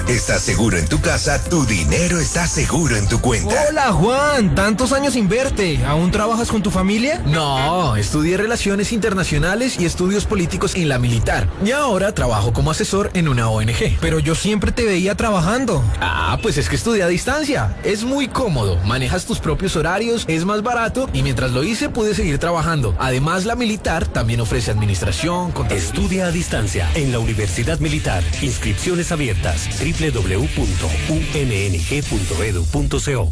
¿Estás seguro en tu casa? Tu dinero está seguro en tu cuenta. Hola Juan, tantos años sin verte. ¿Aún trabajas con tu familia? No, estudié Relaciones Internacionales y Estudios Políticos en la Militar. Y ahora trabajo como asesor en una ONG. Pero yo siempre te veía trabajando. Pues es que estudié a distancia. Es muy cómodo, manejas tus propios horarios, es más barato y mientras lo hice pude seguir trabajando. Además, la Militar también ofrece administración, contabilidad. Estudia a distancia en la Universidad Militar. Inscripciones abiertas. www.umng.edu.co.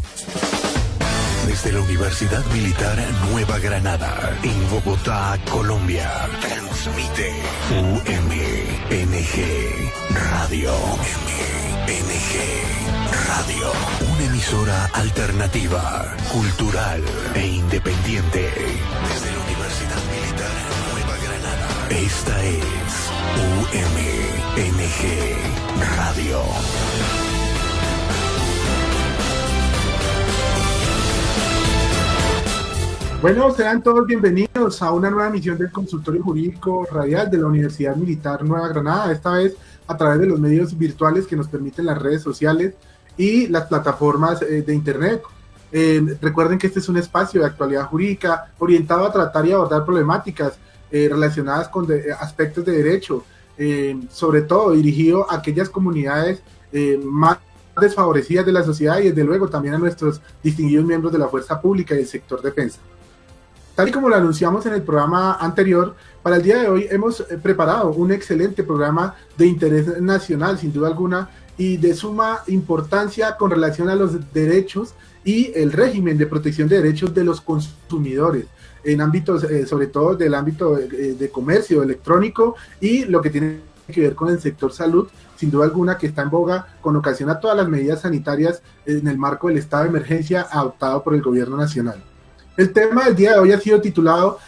Desde la Universidad Militar Nueva Granada, en Bogotá, Colombia, transmite UMNG Radio. UMNG Radio. Una emisora alternativa, cultural e independiente. Desde la Universidad Militar Nueva Granada. Esta es UMNG Radio. Bueno, sean todos bienvenidos a una nueva emisión del Consultorio Jurídico Radial de la Universidad Militar Nueva Granada, esta vez a través de los medios virtuales que nos permiten las redes sociales y las plataformas de internet. Recuerden que este es un espacio de actualidad jurídica orientado a tratar y abordar problemáticas relacionadas con aspectos de derecho, sobre todo dirigido a aquellas comunidades más desfavorecidas de la sociedad y desde luego también a nuestros distinguidos miembros de la fuerza pública y del sector defensa. Tal y como lo anunciamos en el programa anterior, para el día de hoy hemos preparado un excelente programa de interés nacional, sin duda alguna, y de suma importancia con relación a los derechos y el régimen de protección de derechos de los consumidores, en ámbitos, sobre todo del ámbito de comercio electrónico y lo que tiene que ver con el sector salud, sin duda alguna que está en boga con ocasión a todas las medidas sanitarias en el marco del estado de emergencia adoptado por el gobierno nacional. El tema del día de hoy ha sido titulado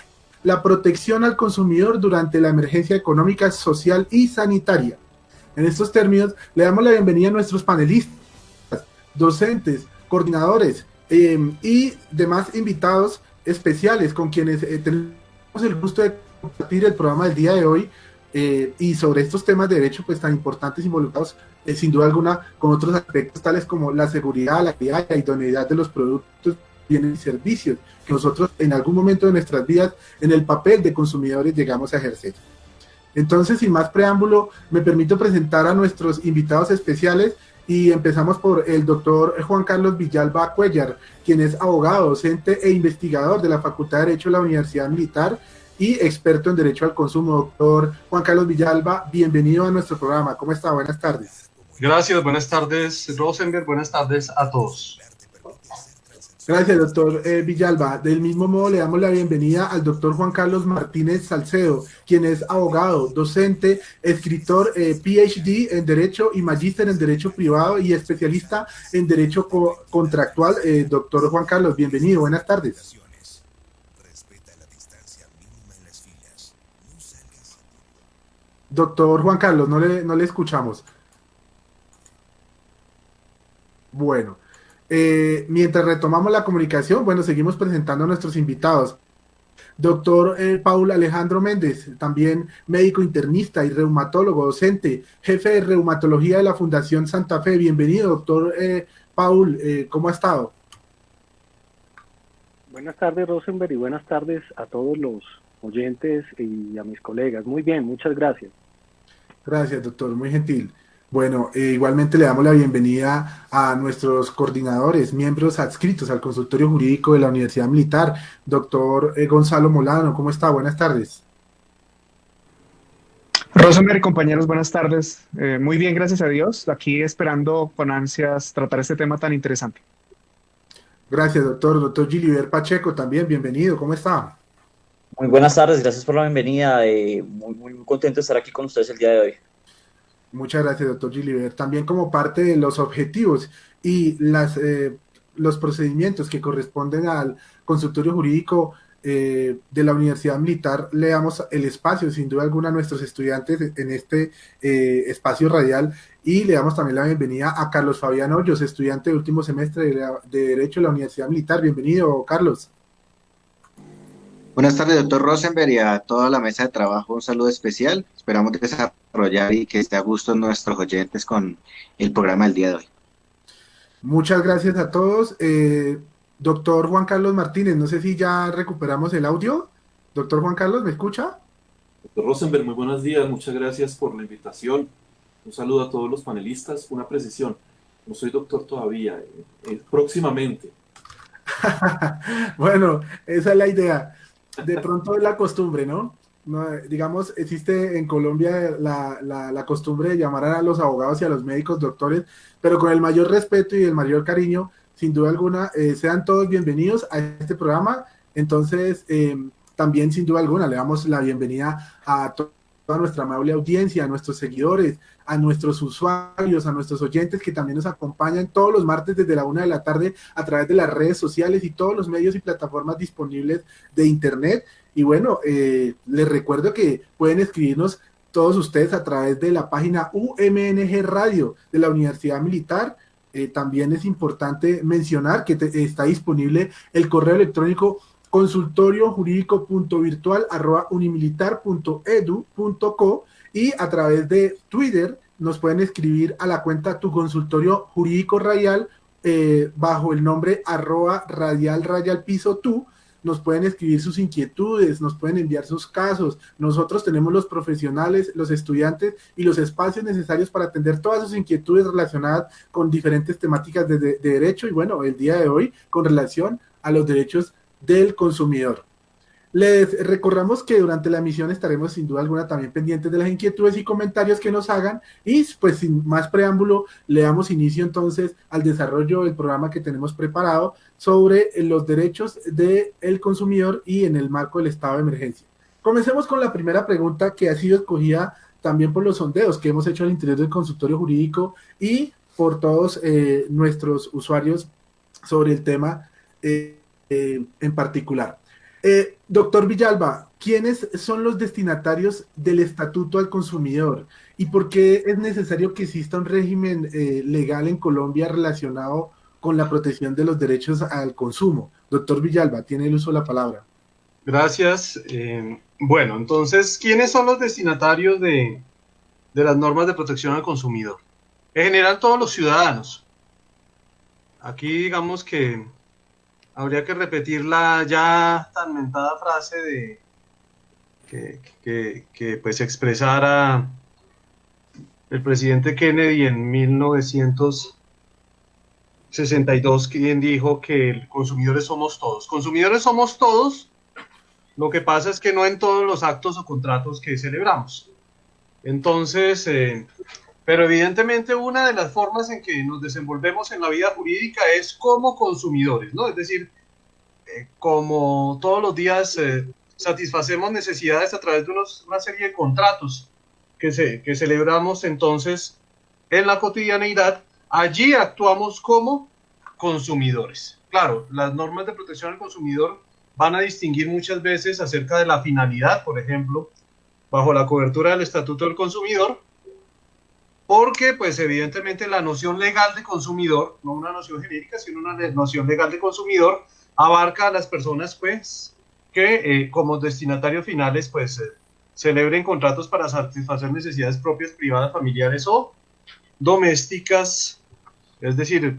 La protección al consumidor durante la emergencia económica, social y sanitaria. En estos términos, le damos la bienvenida a nuestros panelistas, docentes, coordinadores y demás invitados especiales con quienes tenemos el gusto de compartir el programa del día de hoy y sobre estos temas de derecho pues tan importantes involucrados sin duda alguna con otros aspectos tales como la seguridad, la calidad y la idoneidad de los productos, bienes y servicios que nosotros en algún momento de nuestras vidas en el papel de consumidores llegamos a ejercer. Entonces, sin más preámbulo, me permito presentar a nuestros invitados especiales y empezamos por el doctor Juan Carlos Villalba Cuellar, quien es abogado, docente e investigador de la Facultad de Derecho de la Universidad Militar y experto en Derecho al Consumo. Doctor Juan Carlos Villalba, bienvenido a nuestro programa. ¿Cómo está? Buenas tardes. Gracias, buenas tardes, Rosenberg, buenas tardes a todos. Gracias, doctor Villalba. Del mismo modo, le damos la bienvenida al doctor Juan Carlos Martínez Salcedo, quien es abogado, docente, escritor, PhD en Derecho y magíster en Derecho Privado y especialista en Derecho Contractual. Doctor Juan Carlos, bienvenido, buenas tardes. Doctor Juan Carlos, no le escuchamos. Bueno. Mientras retomamos la comunicación, bueno, seguimos presentando a nuestros invitados. Doctor Paul Alejandro Méndez, también médico internista y reumatólogo, docente, jefe de reumatología de la Fundación Santa Fe. Bienvenido, doctor Paul, ¿cómo ha estado? Buenas tardes, Rosenberg, y buenas tardes a todos los oyentes y a mis colegas. Muy bien, muchas gracias. Gracias, doctor, muy gentil. Bueno, igualmente le damos la bienvenida a nuestros coordinadores, miembros adscritos al consultorio jurídico de la Universidad Militar, doctor Gonzalo Molano. ¿Cómo está? Buenas tardes. Rosenberg, compañeros, buenas tardes. Muy bien, gracias a Dios. Aquí esperando con ansias tratar este tema tan interesante. Gracias, doctor. Doctor Gilibert Pacheco, también bienvenido. ¿Cómo está? Muy buenas tardes, gracias por la bienvenida. Muy contento de estar aquí con ustedes el día de hoy. Muchas gracias, doctor Gilibert. También como parte de los objetivos y los procedimientos que corresponden al consultorio jurídico de la Universidad Militar, le damos el espacio, sin duda alguna, a nuestros estudiantes en este espacio radial y le damos también la bienvenida a Carlos Fabián Hoyos, estudiante de último semestre de Derecho de la Universidad Militar. Bienvenido, Carlos. Buenas tardes, doctor Rosenberg, y a toda la mesa de trabajo un saludo especial. Esperamos desarrollar y que esté a gusto nuestros oyentes con el programa del día de hoy. Muchas gracias a todos. Doctor Juan Carlos Martínez, no sé si ya recuperamos el audio. Doctor Juan Carlos, ¿me escucha? Doctor Rosenberg, muy buenos días, muchas gracias por la invitación. Un saludo a todos los panelistas. Una precisión, no soy doctor todavía, próximamente. Bueno, esa es la idea. De pronto es la costumbre, ¿no? Digamos, existe en Colombia la costumbre de llamar a los abogados y a los médicos doctores, pero con el mayor respeto y el mayor cariño, sin duda alguna. Sean todos bienvenidos a este programa. Entonces, también sin duda alguna le damos la bienvenida a toda nuestra amable audiencia, a nuestros seguidores, a nuestros usuarios, a nuestros oyentes que también nos acompañan todos los martes desde la 1 de la tarde a través de las redes sociales y todos los medios y plataformas disponibles de internet. Y bueno, les recuerdo que pueden escribirnos todos ustedes a través de la página UMNG Radio de la Universidad Militar. También es importante mencionar que está disponible el correo electrónico consultoriojurídico.virtual@unimilitar.edu.co, y a través de Twitter nos pueden escribir a la cuenta Tu Consultorio Jurídico Radial, bajo el nombre @radial_piso tú. Nos pueden escribir sus inquietudes, nos pueden enviar sus casos. Nosotros tenemos los profesionales, los estudiantes y los espacios necesarios para atender todas sus inquietudes relacionadas con diferentes temáticas de derecho, y bueno, el día de hoy con relación a los derechos del consumidor. Les recordamos que durante la emisión estaremos sin duda alguna también pendientes de las inquietudes y comentarios que nos hagan, y pues sin más preámbulo le damos inicio entonces al desarrollo del programa que tenemos preparado sobre los derechos del consumidor y en el marco del estado de emergencia. Comencemos con la primera pregunta, que ha sido escogida también por los sondeos que hemos hecho al interior del consultorio jurídico y por todos nuestros usuarios sobre el tema en particular. Doctor Villalba, ¿quiénes son los destinatarios del Estatuto al Consumidor y por qué es necesario que exista un régimen legal en Colombia relacionado con la protección de los derechos al consumo? Doctor Villalba, tiene el uso de la palabra. Gracias. Bueno, entonces, ¿quiénes son los destinatarios de las normas de protección al consumidor? En general, todos los ciudadanos. Aquí digamos que habría que repetir la ya tan mentada frase de que pues expresara el presidente Kennedy en 1962, quien dijo que consumidores somos todos. Consumidores somos todos, lo que pasa es que no en todos los actos o contratos que celebramos. Entonces, pero evidentemente una de las formas en que nos desenvolvemos en la vida jurídica es como consumidores, ¿no? Es decir, como todos los días satisfacemos necesidades a través de una serie de contratos que celebramos entonces en la cotidianeidad, allí actuamos como consumidores. Claro, las normas de protección al consumidor van a distinguir muchas veces acerca de la finalidad, por ejemplo, bajo la cobertura del Estatuto del Consumidor, porque pues evidentemente la noción legal de consumidor, no una noción genérica, sino una noción legal de consumidor, abarca a las personas pues que como destinatarios finales pues celebren contratos para satisfacer necesidades propias, privadas, familiares o domésticas. Es decir,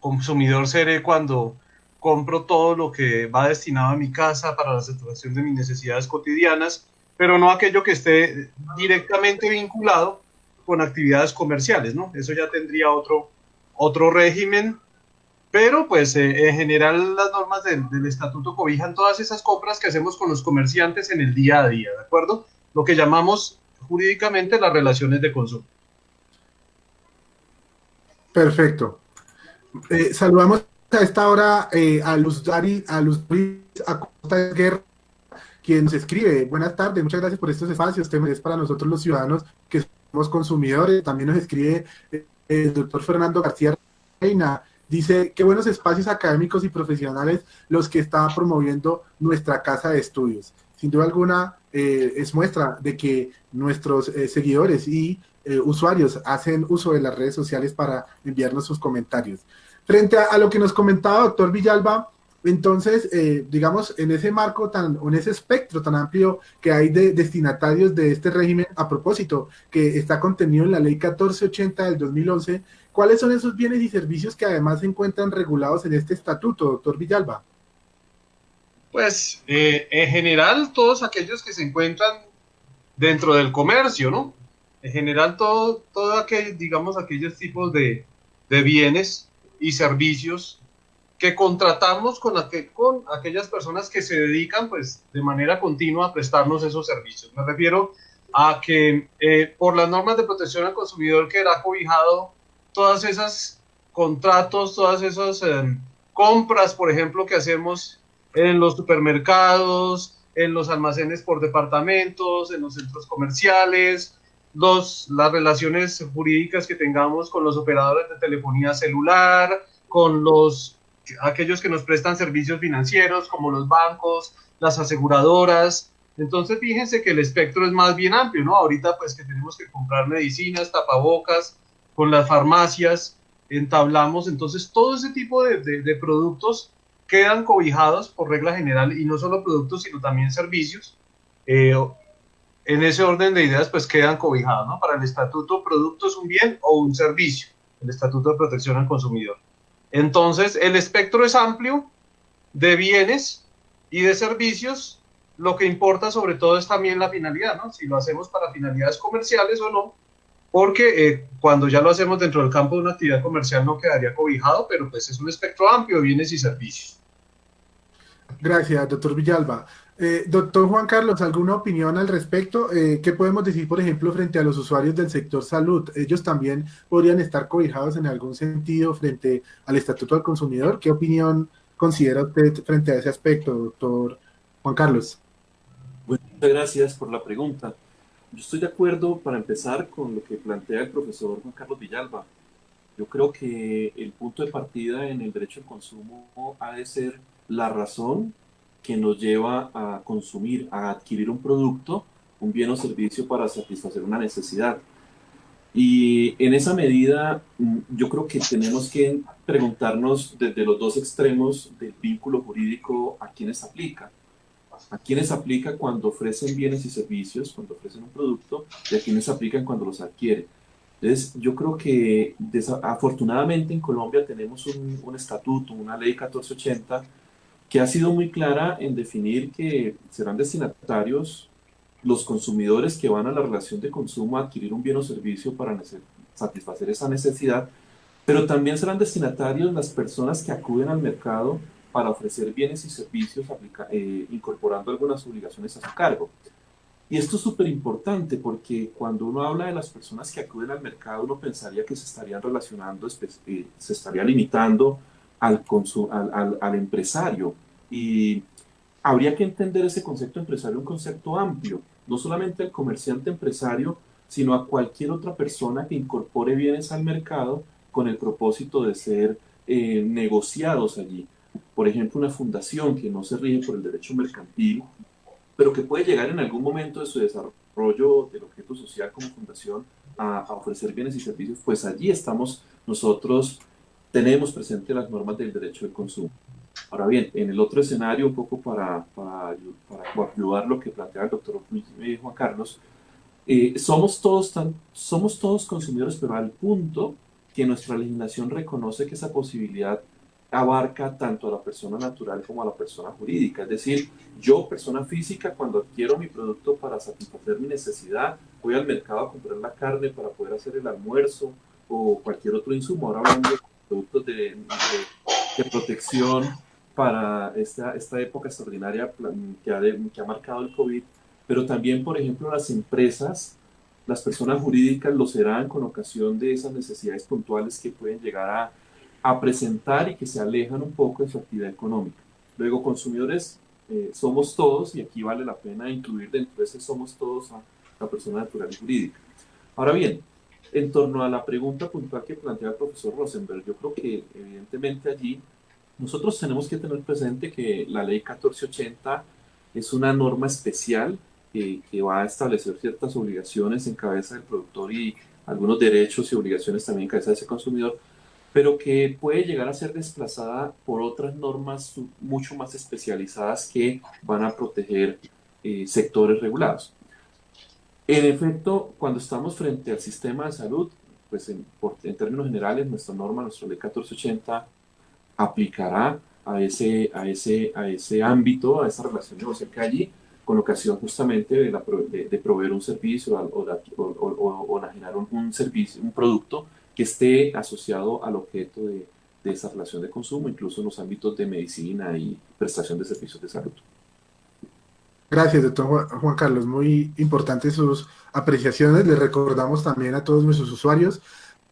consumidor seré cuando compro todo lo que va destinado a mi casa para la satisfacción de mis necesidades cotidianas, pero no aquello que esté directamente vinculado con actividades comerciales, ¿no? Eso ya tendría otro régimen, pero pues en general las normas del estatuto cobijan todas esas compras que hacemos con los comerciantes en el día a día, ¿de acuerdo? Lo que llamamos jurídicamente las relaciones de consumo. Perfecto. Saludamos a esta hora a Luz Acosta Guerra, quien nos escribe: buenas tardes, muchas gracias por estos espacios, es para nosotros los ciudadanos que somos consumidores. También nos escribe el doctor Fernando García Reina, dice: qué buenos espacios académicos y profesionales los que está promoviendo nuestra casa de estudios. Sin duda alguna es muestra de que nuestros seguidores y usuarios hacen uso de las redes sociales para enviarnos sus comentarios. Frente a lo que nos comentaba doctor Villalba, Entonces, digamos, en ese marco o en ese espectro tan amplio que hay de destinatarios de este régimen, a propósito, que está contenido en la Ley 1480 del 2011, ¿cuáles son esos bienes y servicios que además se encuentran regulados en este estatuto, doctor Villalba? Pues en general todos aquellos que se encuentran dentro del comercio, ¿no? En general todo aquel, digamos, aquellos tipos de bienes y servicios que contratamos con aquellas personas que se dedican pues de manera continua a prestarnos esos servicios. Me refiero a que por las normas de protección al consumidor quedará cobijado todas esas contratos, todas esas compras, por ejemplo, que hacemos en los supermercados, en los almacenes por departamentos, en los centros comerciales, las relaciones jurídicas que tengamos con los operadores de telefonía celular, con aquellos que nos prestan servicios financieros como los bancos, las aseguradoras. Entonces fíjense que el espectro es más bien amplio, ¿no? Ahorita pues que tenemos que comprar medicinas, tapabocas, con las farmacias entablamos, entonces todo ese tipo de productos quedan cobijados por regla general, y no solo productos sino también servicios. En ese orden de ideas pues quedan cobijados, ¿no? Para el estatuto, producto es un bien o un servicio, el estatuto de protección al consumidor. Entonces, el espectro es amplio de bienes y de servicios. Lo que importa sobre todo es también la finalidad, ¿no? Si lo hacemos para finalidades comerciales o no, porque cuando ya lo hacemos dentro del campo de una actividad comercial no quedaría cobijado, pero pues es un espectro amplio de bienes y servicios. Gracias, doctor Villalba. Doctor Juan Carlos, ¿alguna opinión al respecto? ¿Qué podemos decir, por ejemplo, frente a los usuarios del sector salud? ¿Ellos también podrían estar cobijados en algún sentido frente al Estatuto del Consumidor? ¿Qué opinión considera usted frente a ese aspecto, doctor Juan Carlos? Bueno, muchas gracias por la pregunta. Yo estoy de acuerdo, para empezar, con lo que plantea el profesor Juan Carlos Villalba. Yo creo que el punto de partida en el derecho al consumo ha de ser la razón que nos lleva a consumir, a adquirir un producto, un bien o servicio para satisfacer una necesidad. Y en esa medida, yo creo que tenemos que preguntarnos desde los dos extremos del vínculo jurídico a quiénes aplica. A quiénes aplica cuando ofrecen bienes y servicios, cuando ofrecen un producto, y a quiénes aplican cuando los adquieren. Entonces, yo creo que afortunadamente en Colombia tenemos un estatuto, una ley 1480, que ha sido muy clara en definir que serán destinatarios los consumidores que van a la relación de consumo a adquirir un bien o servicio para satisfacer esa necesidad, pero también serán destinatarios las personas que acuden al mercado para ofrecer bienes y servicios incorporando algunas obligaciones a su cargo. Y esto es súper importante porque cuando uno habla de las personas que acuden al mercado, uno pensaría que se estarían relacionando, se estaría limitando al empresario. Y habría que entender ese concepto empresario, un concepto amplio, no solamente al comerciante empresario, sino a cualquier otra persona que incorpore bienes al mercado con el propósito de ser negociados allí. Por ejemplo, una fundación que no se rige por el derecho mercantil, pero que puede llegar en algún momento de su desarrollo del objeto social como fundación a ofrecer bienes y servicios, pues allí nosotros tenemos presente las normas del derecho del consumo. Ahora bien, en el otro escenario, un poco para ayudar lo que plantea el doctor Juan Carlos, somos todos consumidores, pero al punto que nuestra legislación reconoce que esa posibilidad abarca tanto a la persona natural como a la persona jurídica. Es decir, yo, persona física, cuando adquiero mi producto para satisfacer mi necesidad, voy al mercado a comprar la carne para poder hacer el almuerzo o cualquier otro insumo. Ahora hablando de productos de protección para esta época extraordinaria que ha marcado el COVID, pero también, por ejemplo, las empresas, las personas jurídicas lo serán con ocasión de esas necesidades puntuales que pueden llegar a presentar y que se alejan un poco de su actividad económica. Luego, consumidores somos todos, y aquí vale la pena incluir dentro de ese somos todos a la persona natural y jurídica. Ahora bien, en torno a la pregunta puntual que plantea el profesor Rosenberg, yo creo que evidentemente allí nosotros tenemos que tener presente que la ley 1480 es una norma especial que va a establecer ciertas obligaciones en cabeza del productor y algunos derechos y obligaciones también en cabeza de ese consumidor, pero que puede llegar a ser desplazada por otras normas mucho más especializadas que van a proteger sectores regulados. En efecto, cuando estamos frente al sistema de salud, pues en términos generales, nuestra norma, nuestra ley 1480, aplicará a ese ámbito, a esa relación negocial que hay allí, con ocasión justamente de proveer un servicio o de generar un servicio, un producto que esté asociado al objeto de esa relación de consumo, incluso en los ámbitos de medicina y prestación de servicios de salud. Gracias, doctor Juan Carlos. Muy importantes sus apreciaciones. Les recordamos también a todos nuestros usuarios,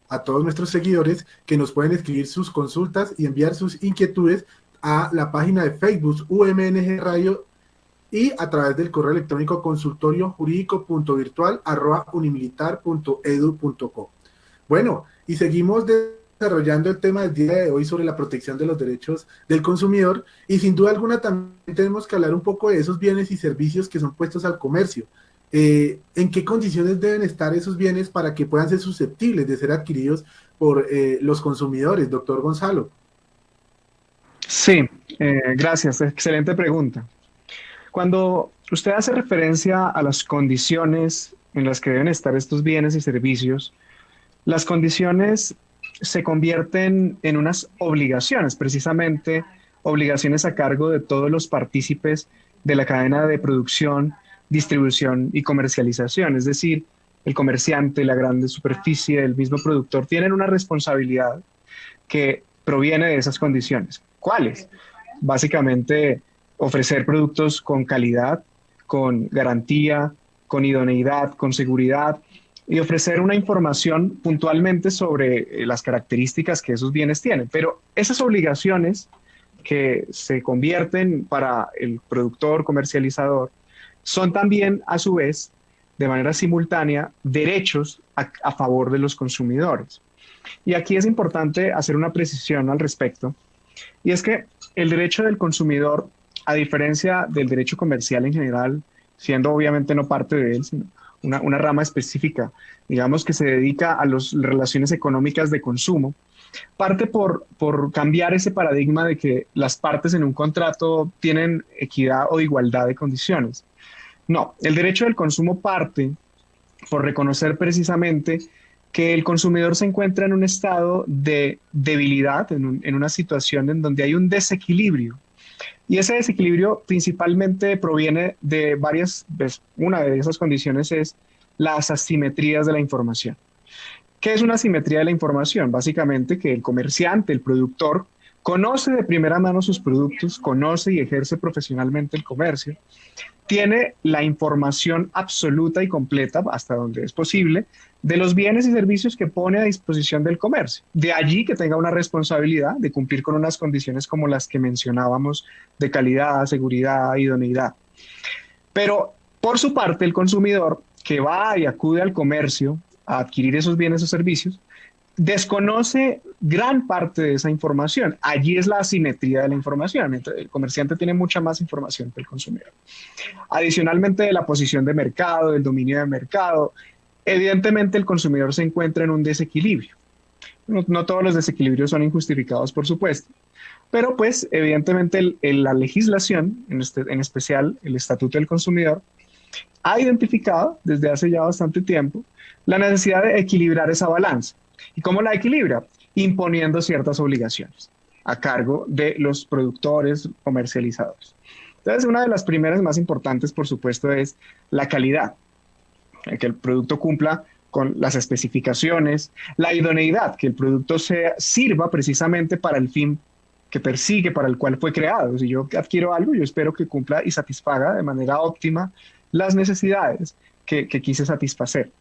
a todos nuestros seguidores, que nos pueden escribir sus consultas y enviar sus inquietudes a la página de Facebook UMNG Radio y a través del correo electrónico consultoriojurídico.virtual@unimilitar.edu.co. Bueno, y seguimos desarrollando el tema del día de hoy sobre la protección de los derechos del consumidor, y sin duda alguna también tenemos que hablar un poco de esos bienes y servicios que son puestos al comercio. ¿En qué condiciones deben estar esos bienes para que puedan ser susceptibles de ser adquiridos por los consumidores, doctor Gonzalo? Sí, gracias. Excelente pregunta. Cuando usted hace referencia a las condiciones en las que deben estar estos bienes y servicios, las condiciones se convierten en unas obligaciones, precisamente obligaciones a cargo de todos los partícipes de la cadena de producción, distribución y comercialización. Es decir, el comerciante, la grande superficie, el mismo productor, tienen una responsabilidad que proviene de esas condiciones. ¿Cuáles? Básicamente, ofrecer productos con calidad, con garantía, con idoneidad, con seguridad, y ofrecer una información puntualmente sobre las características que esos bienes tienen. Pero esas obligaciones que se convierten para el productor comercializador son también, a su vez, de manera simultánea, derechos a favor de los consumidores. Y aquí es importante hacer una precisión al respecto, y es que el derecho del consumidor, a diferencia del derecho comercial en general, siendo obviamente no parte de él, sino una rama específica, digamos, que se dedica a las relaciones económicas de consumo, parte por cambiar ese paradigma de que las partes en un contrato tienen equidad o igualdad de condiciones. No, el derecho del consumo parte por reconocer precisamente que el consumidor se encuentra en un estado de debilidad, en una situación en donde hay un desequilibrio. Y ese desequilibrio principalmente proviene de varias, pues, una de esas condiciones es las asimetrías de la información. ¿Qué es una asimetría de la información? Básicamente que el comerciante, el productor, conoce de primera mano sus productos, conoce y ejerce profesionalmente el comercio, tiene la información absoluta y completa, hasta donde es posible, de los bienes y servicios que pone a disposición del comercio. De allí que tenga una responsabilidad de cumplir con unas condiciones como las que mencionábamos de calidad, seguridad, idoneidad. Pero por su parte, el consumidor que va y acude al comercio a adquirir esos bienes o servicios, desconoce gran parte de esa información. Allí es la asimetría de la información. El comerciante tiene mucha más información que el consumidor. Adicionalmente, de la posición de mercado, del dominio de mercado, evidentemente el consumidor se encuentra en un desequilibrio. No todos los desequilibrios son injustificados, por supuesto, pero pues evidentemente la legislación, en especial el Estatuto del Consumidor, ha identificado desde hace ya bastante tiempo la necesidad de equilibrar esa balanza. ¿Y cómo la equilibra? Imponiendo ciertas obligaciones a cargo de los productores, comercializadores. Entonces, una de las primeras más importantes, por supuesto, es la calidad, que el producto cumpla con las especificaciones, la idoneidad, que el producto sirva precisamente para el fin que persigue, para el cual fue creado. Si yo adquiero algo, yo espero que cumpla y satisfaga de manera óptima las necesidades que quise satisfacer.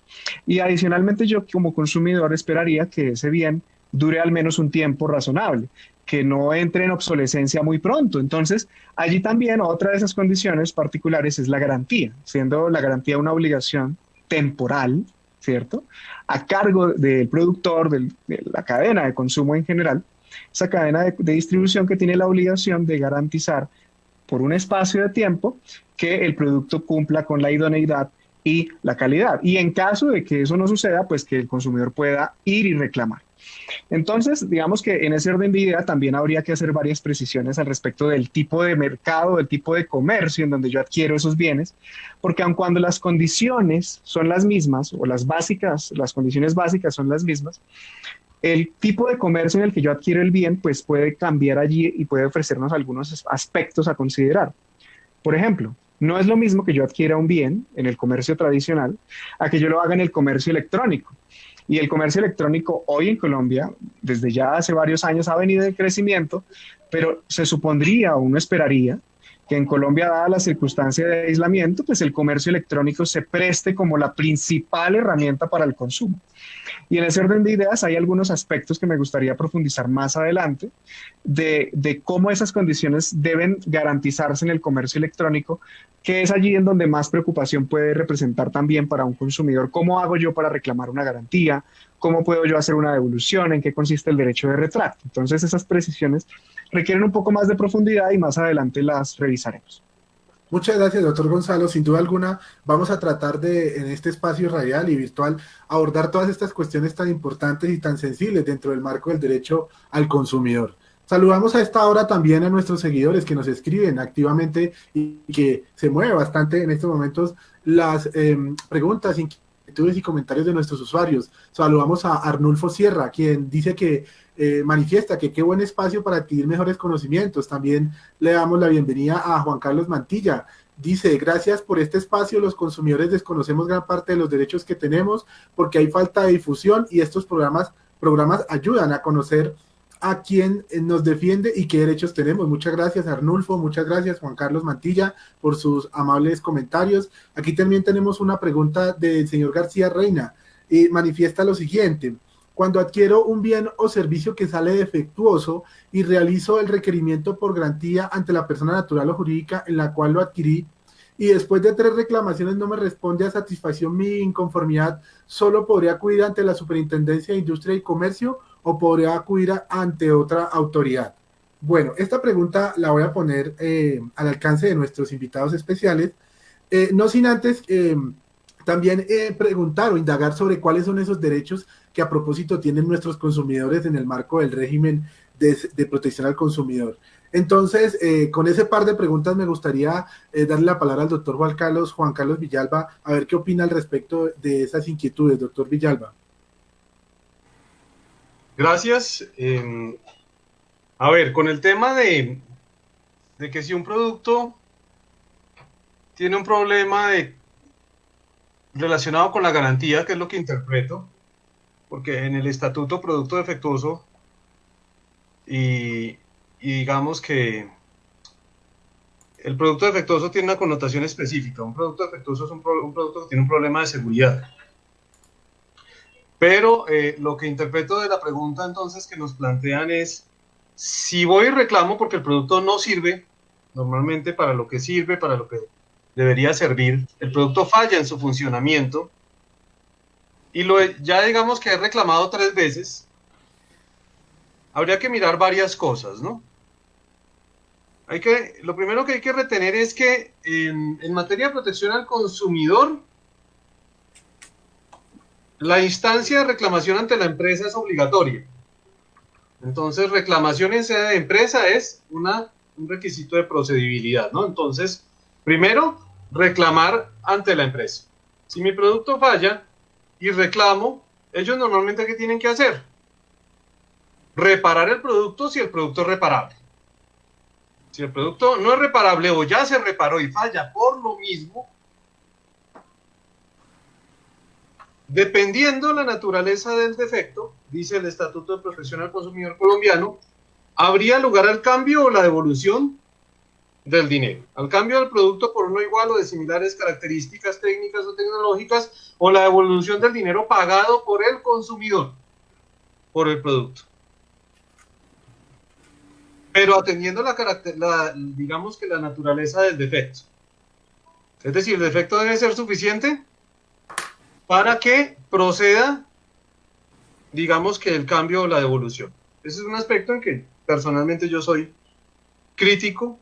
Y adicionalmente yo como consumidor esperaría que ese bien dure al menos un tiempo razonable, que no entre en obsolescencia muy pronto. Entonces, allí también otra de esas condiciones particulares es la garantía, siendo la garantía una obligación temporal, ¿cierto?, a cargo del productor, de la cadena de consumo en general, esa cadena de distribución que tiene la obligación de garantizar por un espacio de tiempo que el producto cumpla con la idoneidad y la calidad. Y en caso de que eso no suceda, pues que el consumidor pueda ir y reclamar. Entonces, digamos que en ese orden de idea también habría que hacer varias precisiones al respecto del tipo de mercado, del tipo de comercio en donde yo adquiero esos bienes, porque aun cuando las condiciones son las mismas, o las básicas, las condiciones básicas son las mismas, el tipo de comercio en el que yo adquiero el bien, pues puede cambiar allí y puede ofrecernos algunos aspectos a considerar. Por ejemplo, no es lo mismo que yo adquiera un bien en el comercio tradicional a que yo lo haga en el comercio electrónico. Y el comercio electrónico hoy en Colombia, desde ya hace varios años, ha venido en crecimiento, pero se supondría o uno esperaría que en Colombia, dada la circunstancia de aislamiento, pues el comercio electrónico se preste como la principal herramienta para el consumo. Y en ese orden de ideas hay algunos aspectos que me gustaría profundizar más adelante de cómo esas condiciones deben garantizarse en el comercio electrónico, que es allí en donde más preocupación puede representar también para un consumidor. ¿Cómo hago yo para reclamar una garantía? ¿Cómo puedo yo hacer una devolución? ¿En qué consiste el derecho de retracto? Entonces esas precisiones requieren un poco más de profundidad y más adelante las revisaremos. Muchas gracias, doctor Gonzalo. Sin duda alguna, vamos a tratar de, en este espacio radial y virtual, abordar todas estas cuestiones tan importantes y tan sensibles dentro del marco del derecho al consumidor. Saludamos a esta hora también a nuestros seguidores que nos escriben activamente y que se mueve bastante en estos momentos las preguntas, inquietudes y comentarios de nuestros usuarios. Saludamos a Arnulfo Sierra, quien dice que manifiesta que qué buen espacio para adquirir mejores conocimientos. También le damos la bienvenida a Juan Carlos Mantilla. Dice, gracias por este espacio, los consumidores desconocemos gran parte de los derechos que tenemos porque hay falta de difusión y estos programas ayudan a conocer a quién nos defiende y qué derechos tenemos. Muchas gracias, Arnulfo, muchas gracias, Juan Carlos Mantilla, por sus amables comentarios. Aquí también tenemos una pregunta del señor García Reina y manifiesta lo siguiente: cuando adquiero un bien o servicio que sale defectuoso y realizo el requerimiento por garantía ante la persona natural o jurídica en la cual lo adquirí, y después de 3 reclamaciones no me responde a satisfacción mi inconformidad, ¿solo podría acudir ante la Superintendencia de Industria y Comercio o podría acudir ante otra autoridad? Bueno, esta pregunta la voy a poner al alcance de nuestros invitados especiales, no sin antes también preguntar o indagar sobre cuáles son esos derechos que a propósito tienen nuestros consumidores en el marco del régimen de protección al consumidor. Entonces, con ese par de preguntas me gustaría darle la palabra al doctor Juan Carlos Villalba, a ver qué opina al respecto de esas inquietudes, doctor Villalba. Gracias. A ver, con el tema de que si un producto tiene un problema relacionado con la garantía, que es lo que interpreto, porque en el estatuto producto defectuoso y digamos que el producto defectuoso tiene una connotación específica. Un producto defectuoso es un producto que tiene un problema de seguridad. Pero lo que interpreto de la pregunta entonces que nos plantean es, si voy y reclamo porque el producto no sirve normalmente para lo que sirve, para lo que debería servir, el producto falla en su funcionamiento, y ya digamos que he reclamado 3 veces, habría que mirar varias cosas, ¿no? Lo primero que hay que retener es que en materia de protección al consumidor, la instancia de reclamación ante la empresa es obligatoria. Entonces, reclamación en sede de empresa es un requisito de procedibilidad, ¿no? Entonces, primero, reclamar ante la empresa. Si mi producto falla y reclamo, ellos normalmente ¿qué tienen que hacer? Reparar el producto si el producto es reparable. Si el producto no es reparable o ya se reparó y falla por lo mismo, dependiendo la naturaleza del defecto, dice el Estatuto de Protección al Consumidor colombiano, habría lugar al cambio o la devolución del dinero, al cambio del producto por uno igual o de similares características técnicas o tecnológicas, o la devolución del dinero pagado por el consumidor por el producto. Pero atendiendo digamos que la naturaleza del defecto. Es decir, el defecto debe ser suficiente para que proceda, digamos que el cambio o la devolución. Ese es un aspecto en que personalmente yo soy crítico,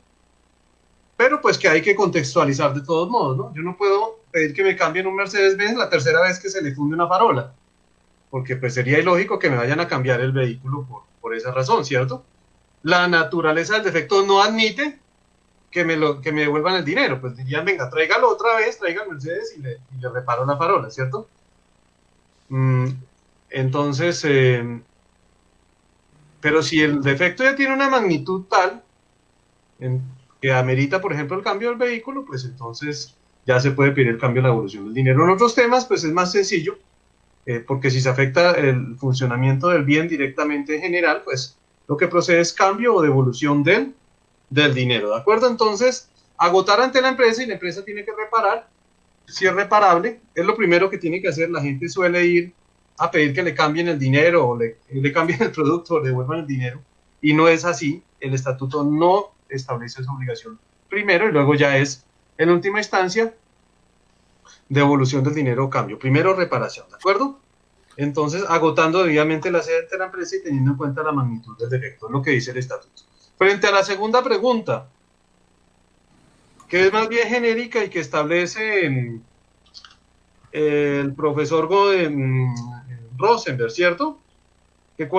pero pues que hay que contextualizar de todos modos, ¿no? Yo no puedo pedir que me cambien un Mercedes-Benz la tercera vez que se le funde una farola. porque pues sería ilógico que me vayan a cambiar el vehículo por esa razón, ¿cierto? La naturaleza del defecto no admite que me devuelvan el dinero, pues dirían, venga, tráigalo otra vez, traiga el Mercedes y le reparo la farola, ¿cierto? Entonces, pero si el defecto ya tiene una magnitud tal que amerita, por ejemplo, el cambio del vehículo, pues entonces ya se puede pedir el cambio de la devolución del dinero. En otros temas, pues es más sencillo, porque si se afecta el funcionamiento del bien directamente en general, pues lo que procede es cambio o devolución del dinero, ¿de acuerdo? Entonces, agotar ante la empresa y la empresa tiene que reparar. Si es reparable, es lo primero que tiene que hacer. La gente suele ir a pedir que le cambien el dinero o le cambien el producto o le devuelvan el dinero, y no es así. El estatuto no establece esa obligación primero, y luego ya es, en última instancia, devolución del dinero o cambio. Primero reparación, ¿de acuerdo? Entonces, agotando debidamente la sede de la empresa y teniendo en cuenta la magnitud del defecto, es lo que dice el estatuto. Frente a la segunda pregunta, que es más bien genérica y que establece el profesor Rosenberg, ¿cierto?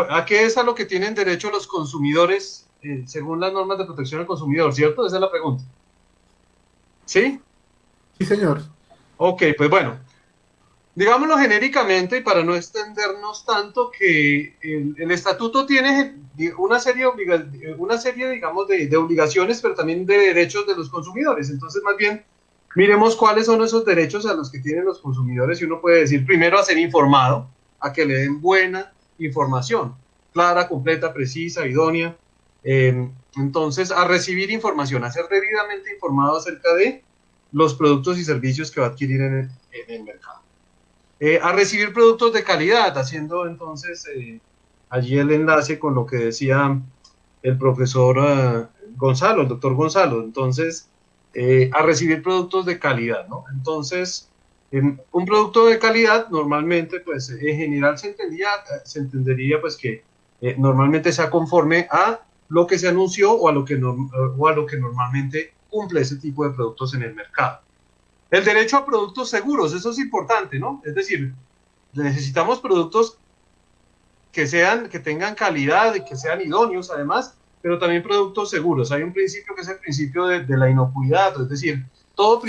¿A qué es a lo que tienen derecho los consumidores según las normas de protección al consumidor, ¿cierto? Esa es la pregunta. ¿Sí? Sí, señor. Ok, pues bueno, digámoslo genéricamente y para no extendernos tanto, que el estatuto tiene una serie, digamos, de obligaciones, pero también de derechos de los consumidores. Entonces, más bien, miremos cuáles son esos derechos a los que tienen los consumidores, y uno puede decir, primero, a ser informado, a que le den buena información, clara, completa, precisa, idónea. Entonces, a recibir información, a ser debidamente informado acerca de los productos y servicios que va a adquirir en el mercado. A recibir productos de calidad, haciendo entonces allí el enlace con lo que decía el profesor Gonzalo, el doctor Gonzalo. Entonces, a recibir productos de calidad, ¿no? Entonces, un producto de calidad normalmente, pues en general se entendería pues que normalmente sea conforme a lo que se anunció o a lo que normalmente cumple ese tipo de productos en el mercado. El derecho a productos seguros, eso es importante, ¿no? Es decir, necesitamos productos que tengan calidad y que sean idóneos además, pero también productos seguros. Hay un principio que es el principio de la inocuidad, es decir, todo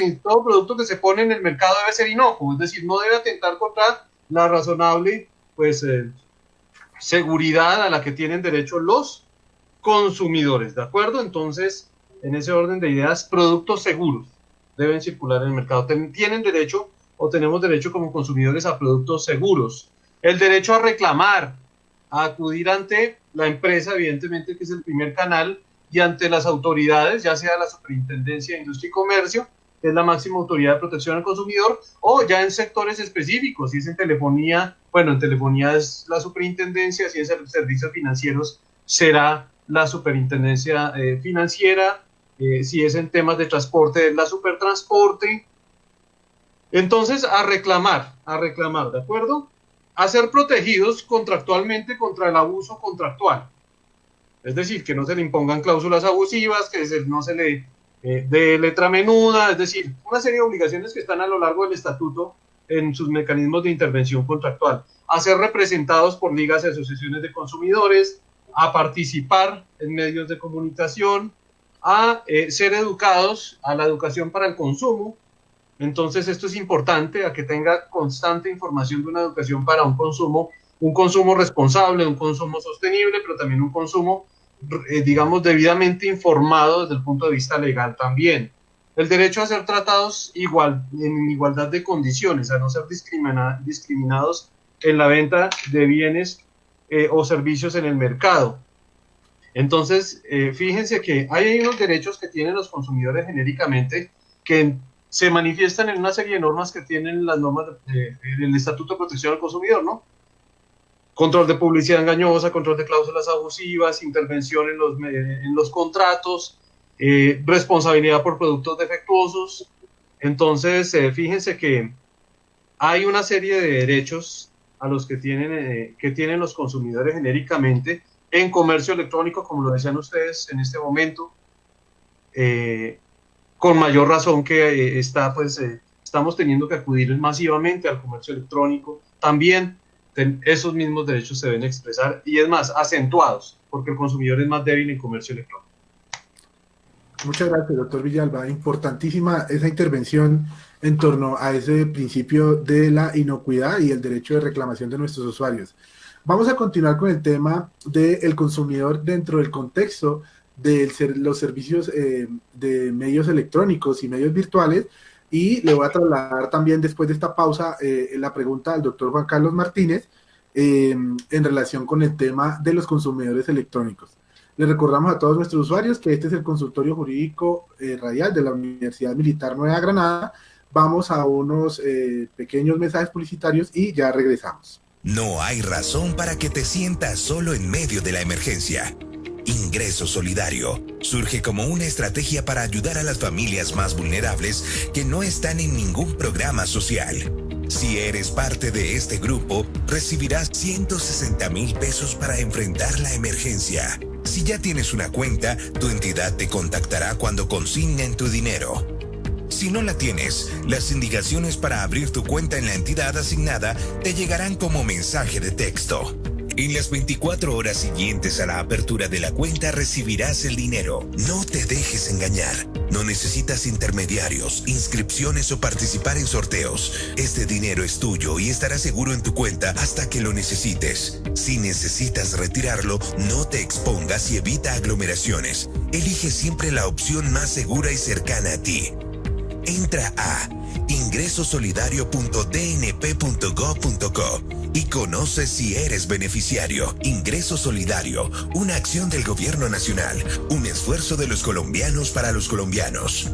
producto que se pone en el mercado debe ser inocuo, es decir, no debe atentar contra la razonable pues, seguridad a la que tienen derecho los consumidores, ¿de acuerdo? Entonces, en ese orden de ideas, productos seguros deben circular en el mercado. Tienen derecho o tenemos derecho como consumidores a productos seguros. El derecho a reclamar, a acudir ante la empresa, evidentemente, que es el primer canal, y ante las autoridades, ya sea la Superintendencia de Industria y Comercio, que es la máxima autoridad de protección al consumidor, o ya en sectores específicos, si es en telefonía, bueno, en telefonía es la Superintendencia, si es en servicios financieros será la Superintendencia Financiera, si es en temas de transporte es la Supertransporte. Entonces, a reclamar, ¿de acuerdo? A ser protegidos contractualmente contra el abuso contractual. Es decir, que no se le impongan cláusulas abusivas, que no se le dé letra menuda, es decir, una serie de obligaciones que están a lo largo del estatuto en sus mecanismos de intervención contractual. A ser representados por ligas y asociaciones de consumidores, a participar en medios de comunicación, a ser educados, a la educación para el consumo. Entonces esto es importante, a que tenga constante información de una educación para un consumo responsable, un consumo sostenible, pero también un consumo, digamos, debidamente informado desde el punto de vista legal también. El derecho a ser tratados en igualdad de condiciones, a no ser discriminados en la venta de bienes o servicios en el mercado. Entonces, fíjense que hay unos derechos que tienen los consumidores genéricamente que se manifiestan en una serie de normas que tienen las normas del Estatuto de Protección al Consumidor, ¿no? Control de publicidad engañosa, control de cláusulas abusivas, intervención en los contratos, responsabilidad por productos defectuosos. Entonces, fíjense que hay una serie de derechos a los que tienen los consumidores genéricamente en comercio electrónico, como lo decían ustedes en este momento, con mayor razón que estamos teniendo que acudir masivamente al comercio electrónico. También esos mismos derechos se deben expresar, y es más, acentuados, porque el consumidor es más débil en comercio electrónico. Muchas gracias, doctor Villalba. Importantísima esa intervención en torno a ese principio de la inocuidad y el derecho de reclamación de nuestros usuarios. Vamos a continuar con el tema del consumidor dentro del contexto de los servicios de medios electrónicos y medios virtuales, y le voy a trasladar también después de esta pausa la pregunta al doctor Juan Carlos Martínez en relación con el tema de los consumidores electrónicos. Les recordamos a todos nuestros usuarios que este es el consultorio jurídico radial de la Universidad Militar Nueva Granada. Vamos a unos pequeños mensajes publicitarios y ya regresamos. No hay razón para que te sientas solo en medio de la emergencia. Ingreso Solidario surge como una estrategia para ayudar a las familias más vulnerables que no están en ningún programa social. Si eres parte de este grupo, recibirás 160,000 pesos para enfrentar la emergencia. Si ya tienes una cuenta, tu entidad te contactará cuando consignen tu dinero. Si no la tienes, las indicaciones para abrir tu cuenta en la entidad asignada te llegarán como mensaje de texto. En las 24 horas siguientes a la apertura de la cuenta recibirás el dinero. No te dejes engañar. No necesitas intermediarios, inscripciones o participar en sorteos. Este dinero es tuyo y estará seguro en tu cuenta hasta que lo necesites. Si necesitas retirarlo, no te expongas y evita aglomeraciones. Elige siempre la opción más segura y cercana a ti. Entra a ingresosolidario.dnp.gov.co y conoce si eres beneficiario. Ingreso Solidario, una acción del Gobierno Nacional, un esfuerzo de los colombianos para los colombianos.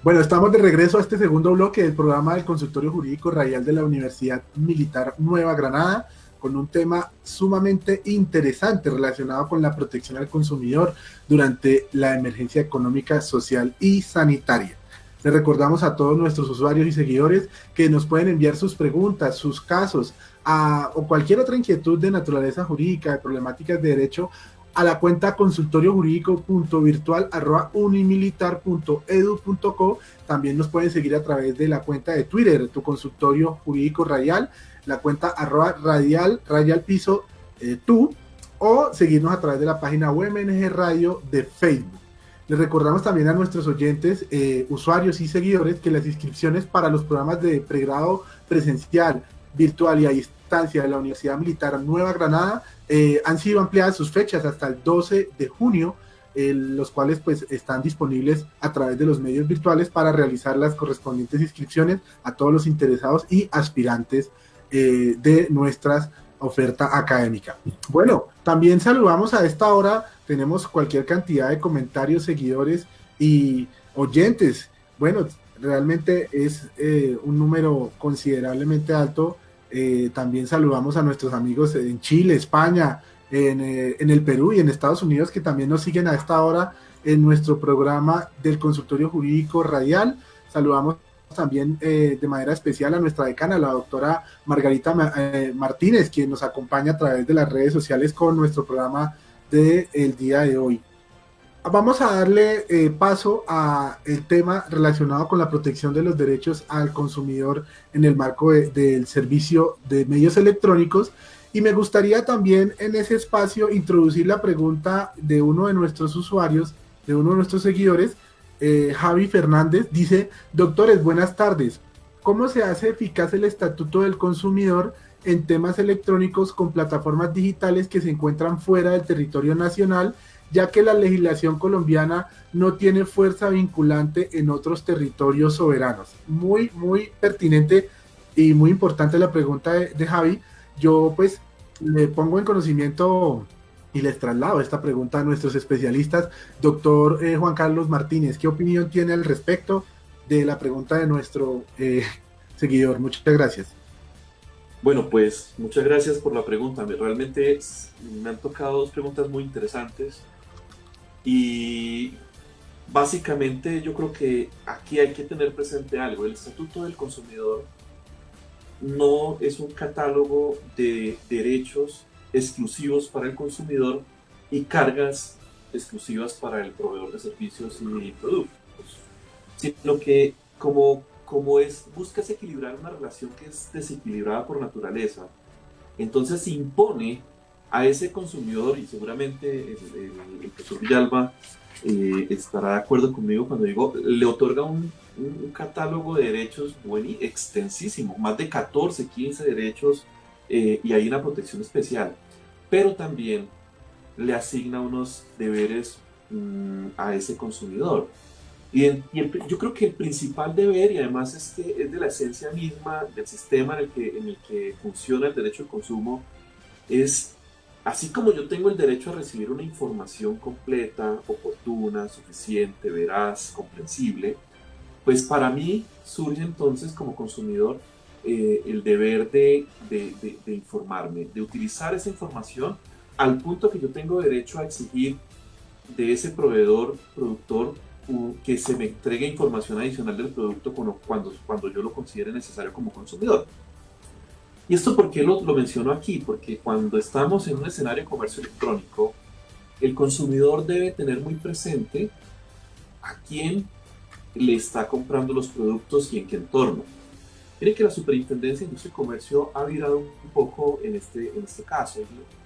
Bueno, estamos de regreso a este segundo bloque del programa del Consultorio Jurídico Radial de la Universidad Militar Nueva Granada, con un tema sumamente interesante relacionado con la protección al consumidor durante la emergencia económica, social y sanitaria. Les recordamos a todos nuestros usuarios y seguidores que nos pueden enviar sus preguntas, sus casos o cualquier otra inquietud de naturaleza jurídica, de problemáticas de derecho, a la cuenta consultoriojurídico.virtual@unimilitar.edu.co. También nos pueden seguir a través de la cuenta de Twitter, tu consultorio jurídico radial, la cuenta @radial piso tú, o seguirnos a través de la página UMNG Radio de Facebook. Les recordamos también a nuestros oyentes, usuarios y seguidores, que las inscripciones para los programas de pregrado presencial, virtual y a distancia de la Universidad Militar Nueva Granada han sido ampliadas sus fechas hasta el 12 de junio, los cuales pues están disponibles a través de los medios virtuales para realizar las correspondientes inscripciones a todos los interesados y aspirantes de nuestra oferta académica. Bueno, también saludamos a esta hora, tenemos cualquier cantidad de comentarios, seguidores y oyentes. Bueno, realmente es un número considerablemente alto. También saludamos a nuestros amigos en Chile, España, en el Perú y en Estados Unidos, que también nos siguen a esta hora en nuestro programa del Consultorio Jurídico Radial. Saludamos también de manera especial a nuestra decana, la doctora Margarita Martínez, quien nos acompaña a través de las redes sociales con nuestro programa del día de hoy. Vamos a darle paso a el tema relacionado con la protección de los derechos al consumidor en el marco del servicio de medios electrónicos, y me gustaría también en ese espacio introducir la pregunta de uno de nuestros usuarios, de uno de nuestros seguidores. Javi Fernández dice: doctores, buenas tardes. ¿Cómo se hace eficaz el estatuto del consumidor en temas electrónicos con plataformas digitales que se encuentran fuera del territorio nacional, ya que la legislación colombiana no tiene fuerza vinculante en otros territorios soberanos? Muy, muy pertinente y muy importante la pregunta de Javi. Yo pues le pongo en conocimiento y les traslado esta pregunta a nuestros especialistas. Doctor Juan Carlos Martínez, ¿qué opinión tiene al respecto de la pregunta de nuestro seguidor? Muchas gracias. Bueno, pues muchas gracias por la pregunta. Realmente me han tocado dos preguntas muy interesantes y básicamente yo creo que aquí hay que tener presente algo. El Estatuto del Consumidor no es un catálogo de derechos exclusivos para el consumidor y cargas exclusivas para el proveedor de servicios y productos. sino que como buscas equilibrar una relación que es desequilibrada por naturaleza, entonces se impone a ese consumidor, y seguramente el profesor Villalba estará de acuerdo conmigo cuando digo, le otorga un catálogo de derechos extensísimo, más de 14, 15 derechos, y hay una protección especial, pero también le asigna unos deberes a ese consumidor. Yo creo que el principal deber, y además es de la esencia misma del sistema en el que funciona el derecho al consumo, es, así como yo tengo el derecho a recibir una información completa, oportuna, suficiente, veraz, comprensible, pues para mí surge entonces como consumidor el deber de informarme, de utilizar esa información al punto que yo tengo derecho a exigir de ese proveedor, productor, que se me entregue información adicional del producto cuando yo lo considere necesario como consumidor. ¿Y esto por qué lo menciono aquí? Porque cuando estamos en un escenario de comercio electrónico, el consumidor debe tener muy presente a quién le está comprando los productos y en qué entorno. Miren que la Superintendencia de Industria y Comercio ha virado un poco en este caso.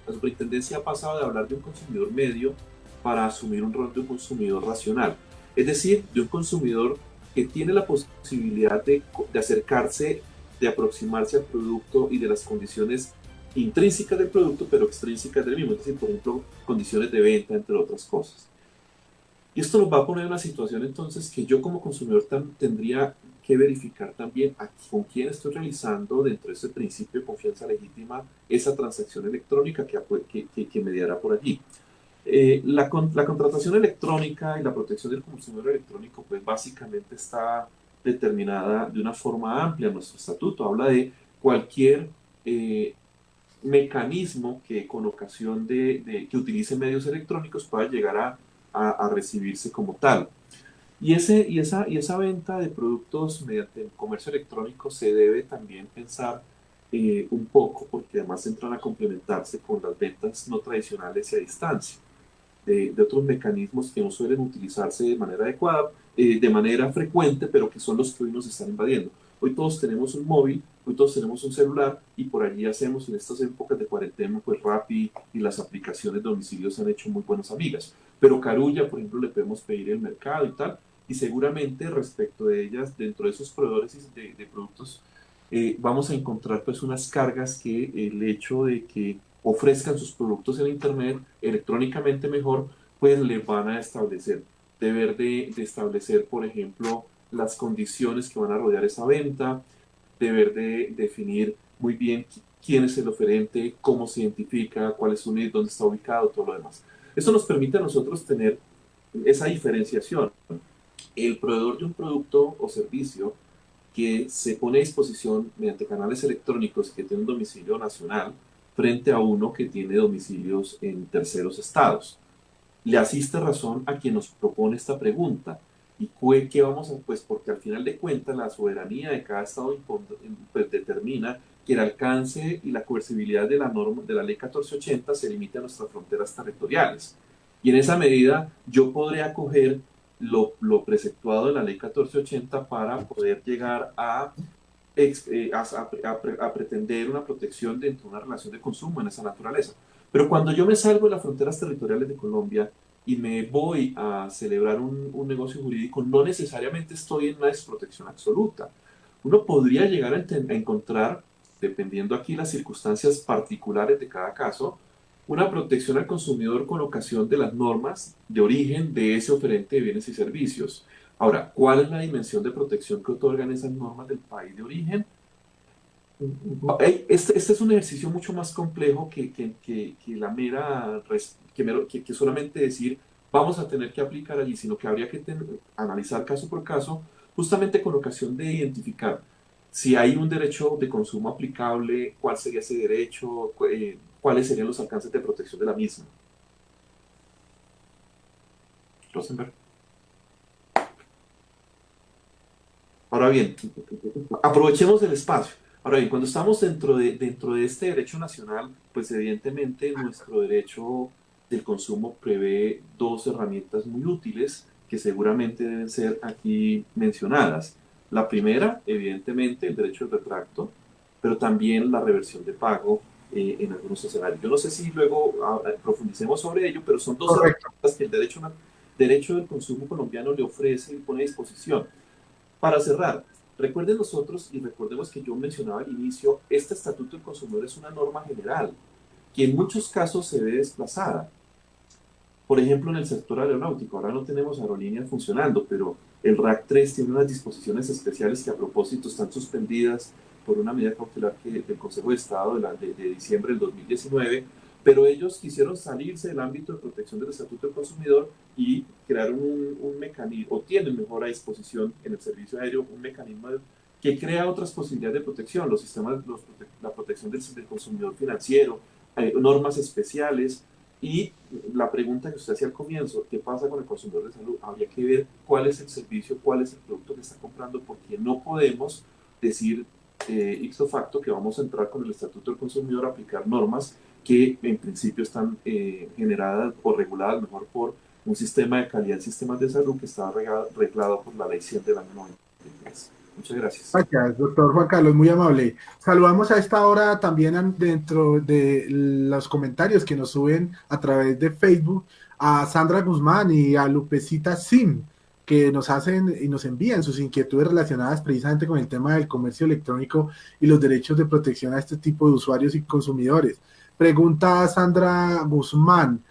La Superintendencia ha pasado de hablar de un consumidor medio para asumir un rol de un consumidor racional. Es decir, de un consumidor que tiene la posibilidad de acercarse, de aproximarse al producto y de las condiciones intrínsecas del producto, pero extrínsecas del mismo. Es decir, por ejemplo, condiciones de venta, entre otras cosas. Y esto nos va a poner en una situación entonces que yo como consumidor tendría que verificar también con quién estoy realizando, dentro de ese principio de confianza legítima, esa transacción electrónica que mediará por allí. La contratación electrónica y la protección del consumidor electrónico, pues básicamente está determinada de una forma amplia. Nuestro estatuto habla de cualquier mecanismo que con ocasión que utilice medios electrónicos pueda llegar a recibirse como tal. Y esa venta de productos mediante el comercio electrónico se debe también pensar un poco, porque además entran a complementarse con las ventas no tradicionales y a distancia, de otros mecanismos que no suelen utilizarse de manera adecuada, de manera frecuente, pero que son los que hoy nos están invadiendo. Hoy todos tenemos un móvil, hoy todos tenemos un celular, y por allí hacemos, en estas épocas de cuarentena, pues Rappi y las aplicaciones de domicilio se han hecho muy buenas amigas. Pero Carulla, por ejemplo, le podemos pedir el mercado y tal, y seguramente respecto de ellas, dentro de esos proveedores de productos, vamos a encontrar pues unas cargas que el hecho de que ofrezcan sus productos en Internet electrónicamente mejor, pues le van a establecer, deber de establecer, por ejemplo, las condiciones que van a rodear esa venta, deber de definir muy bien quién es el oferente, cómo se identifica, cuál es su NID, dónde está ubicado, todo lo demás. Eso nos permite a nosotros tener esa diferenciación. El proveedor de un producto o servicio que se pone a disposición mediante canales electrónicos que tiene un domicilio nacional frente a uno que tiene domicilios en terceros estados. Le asiste razón a quien nos propone esta pregunta. ¿Y qué vamos a? Pues porque al final de cuentas la soberanía de cada estado pues, determina que el alcance y la coercibilidad de la norma de la ley 1480 se limite a nuestras fronteras territoriales. Y en esa medida yo podré acoger lo preceptuado de la ley 1480 para poder llegar a pretender una protección dentro de una relación de consumo en esa naturaleza. Pero cuando yo me salgo de las fronteras territoriales de Colombia y me voy a celebrar un negocio jurídico, no necesariamente estoy en una desprotección absoluta. Uno podría llegar a encontrar, dependiendo aquí las circunstancias particulares de cada caso, una protección al consumidor con ocasión de las normas de origen de ese oferente de bienes y servicios. Ahora, ¿cuál es la dimensión de protección que otorgan esas normas del país de origen? Este es un ejercicio mucho más complejo que la mera, que solamente decir vamos a tener que aplicar allí, sino que habría que analizar caso por caso, justamente con ocasión de identificar si hay un derecho de consumo aplicable, cuál sería ese derecho, cuáles serían los alcances de protección de la misma. Rosenberg. Ahora bien, aprovechemos el espacio. Ahora bien, cuando estamos dentro de este derecho nacional, pues evidentemente nuestro derecho del consumo prevé dos herramientas muy útiles que seguramente deben ser aquí mencionadas. La primera, evidentemente, el derecho al retracto, pero también la reversión de pago en algunos escenarios. Yo no sé si luego profundicemos sobre ello, pero son dos herramientas que el derecho del consumo colombiano le ofrece y pone a disposición. Para cerrar, recuerden nosotros y recordemos que yo mencionaba al inicio, este Estatuto del Consumidor es una norma general que en muchos casos se ve desplazada. Por ejemplo, en el sector aeronáutico, ahora no tenemos aerolíneas funcionando, pero el RAC 3 tiene unas disposiciones especiales que a propósito están suspendidas por una medida cautelar del Consejo de Estado de diciembre del 2019, pero ellos quisieron salirse del ámbito de protección del Estatuto del Consumidor y crearon un mecanismo, o tienen mejor a disposición en el servicio aéreo, un mecanismo que crea otras posibilidades de protección, los sistemas, la protección del consumidor financiero, normas especiales. Y la pregunta que usted hacía al comienzo, ¿qué pasa con el consumidor de salud? Habría que ver cuál es el servicio, cuál es el producto que está comprando, porque no podemos decir ipso facto que vamos a entrar con el Estatuto del Consumidor a aplicar normas que en principio están generadas o reguladas mejor por un sistema de calidad en sistemas de salud que está reglado por la Ley 100 del año 93. Muchas gracias. Gracias, doctor Juan Carlos, muy amable. Saludamos a esta hora también dentro de los comentarios que nos suben a través de Facebook a Sandra Guzmán y a Lupecita Sim, que nos hacen y nos envían sus inquietudes relacionadas precisamente con el tema del comercio electrónico y los derechos de protección a este tipo de usuarios y consumidores. Pregunta Sandra Guzmán,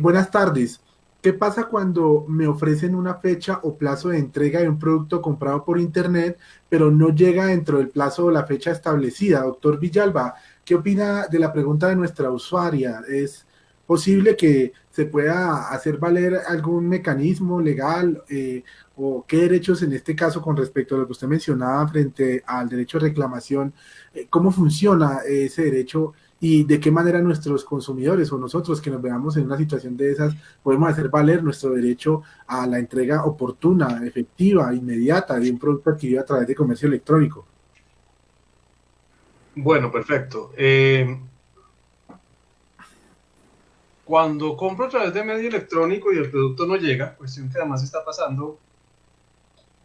buenas tardes. ¿Qué pasa cuando me ofrecen una fecha o plazo de entrega de un producto comprado por internet, pero no llega dentro del plazo o la fecha establecida? Doctor Villalba, ¿qué opina de la pregunta de nuestra usuaria? ¿Es posible que se pueda hacer valer algún mecanismo legal o qué derechos en este caso con respecto a lo que usted mencionaba frente al derecho de reclamación? ¿Cómo funciona ese derecho? Y de qué manera nuestros consumidores o nosotros que nos veamos en una situación de esas podemos hacer valer nuestro derecho a la entrega oportuna, efectiva, inmediata de un producto adquirido a través de comercio electrónico. Bueno, perfecto. Cuando compro a través de medio electrónico y el producto no llega, cuestión que además está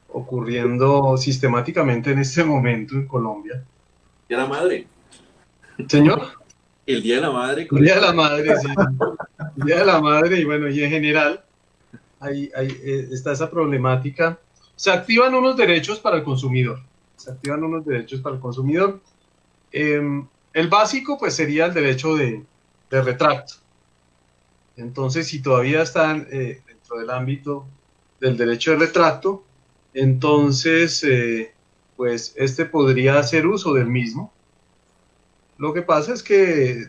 ocurriendo sistemáticamente en este momento en Colombia. ¿Y a la madre? ¿Señor? El Día de la Madre. El Día de la Madre, sí. El Día de la Madre, y bueno, y en general, ahí está esa problemática. Se activan unos derechos para el consumidor. El básico, pues, sería el derecho de retracto. Entonces, si todavía están dentro del ámbito del derecho de retracto, entonces, pues, este podría hacer uso del mismo. Lo que pasa es que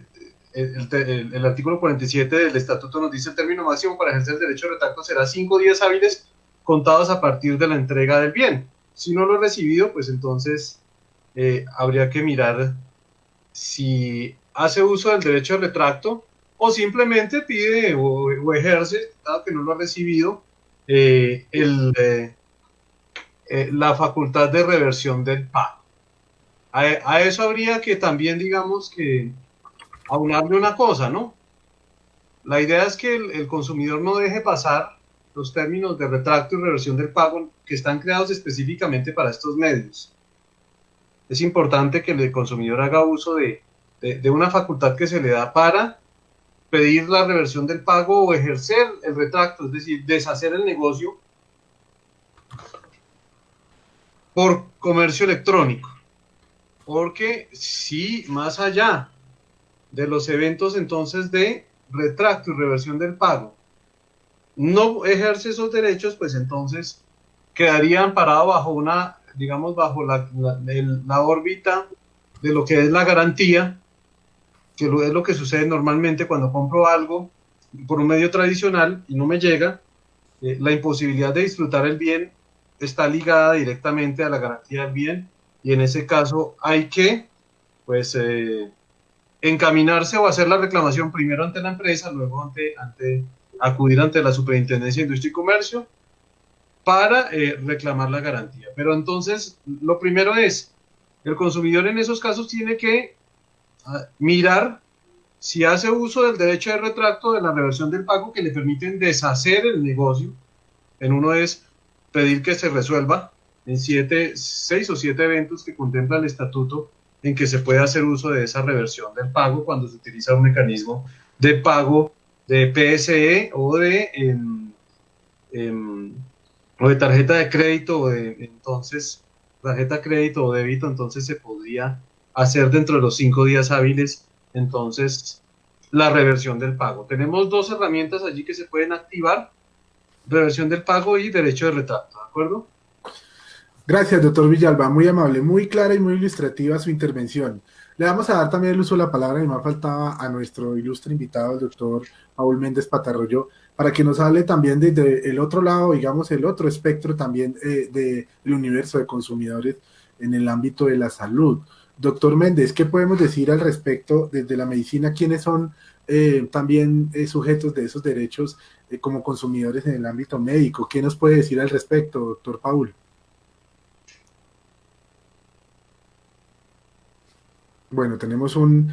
el artículo 47 del estatuto nos dice el término máximo para ejercer el derecho de retracto será 5 días hábiles contados a partir de la entrega del bien. Si no lo he recibido, pues entonces habría que mirar si hace uso del derecho de retracto o simplemente pide o ejerce, dado que no lo ha recibido, la facultad de reversión del pago. A eso habría que también, digamos, que aunarle una cosa, ¿no? La idea es que el consumidor no deje pasar los términos de retracto y reversión del pago que están creados específicamente para estos medios. Es importante que el consumidor haga uso de una facultad que se le da para pedir la reversión del pago o ejercer el retracto, es decir, deshacer el negocio por comercio electrónico. Porque si más allá de los eventos entonces de retracto y reversión del pago no ejerce esos derechos, pues entonces quedaría amparado bajo una, digamos, bajo la órbita de lo que es la garantía, que es lo que sucede normalmente cuando compro algo por un medio tradicional y no me llega. La imposibilidad de disfrutar el bien está ligada directamente a la garantía del bien. Y en ese caso hay que, pues, encaminarse o hacer la reclamación primero ante la empresa, luego acudir ante la Superintendencia de Industria y Comercio para reclamar la garantía. Pero entonces, lo primero es, el consumidor en esos casos tiene que mirar si hace uso del derecho de retracto de la reversión del pago que le permiten deshacer el negocio En uno es pedir que se resuelva en 6 o 7 eventos que contempla el estatuto en que se puede hacer uso de esa reversión del pago cuando se utiliza un mecanismo de pago de PSE o de tarjeta de crédito entonces tarjeta de crédito o débito, entonces se podría hacer dentro de los 5 días hábiles entonces la reversión del pago. Tenemos 2 herramientas allí que se pueden activar: reversión del pago y derecho de retracto, ¿de acuerdo? Gracias, doctor Villalba, muy amable, muy clara y muy ilustrativa su intervención. Le vamos a dar también el uso de la palabra, y más faltaba, a nuestro ilustre invitado, el doctor Paul Méndez Patarroyo, para que nos hable también desde el otro lado, digamos, el otro espectro también del universo de consumidores en el ámbito de la salud. Doctor Méndez, ¿qué podemos decir al respecto desde la medicina? ¿Quiénes son también sujetos de esos derechos como consumidores en el ámbito médico? ¿Qué nos puede decir al respecto, doctor Paul? Bueno, tenemos un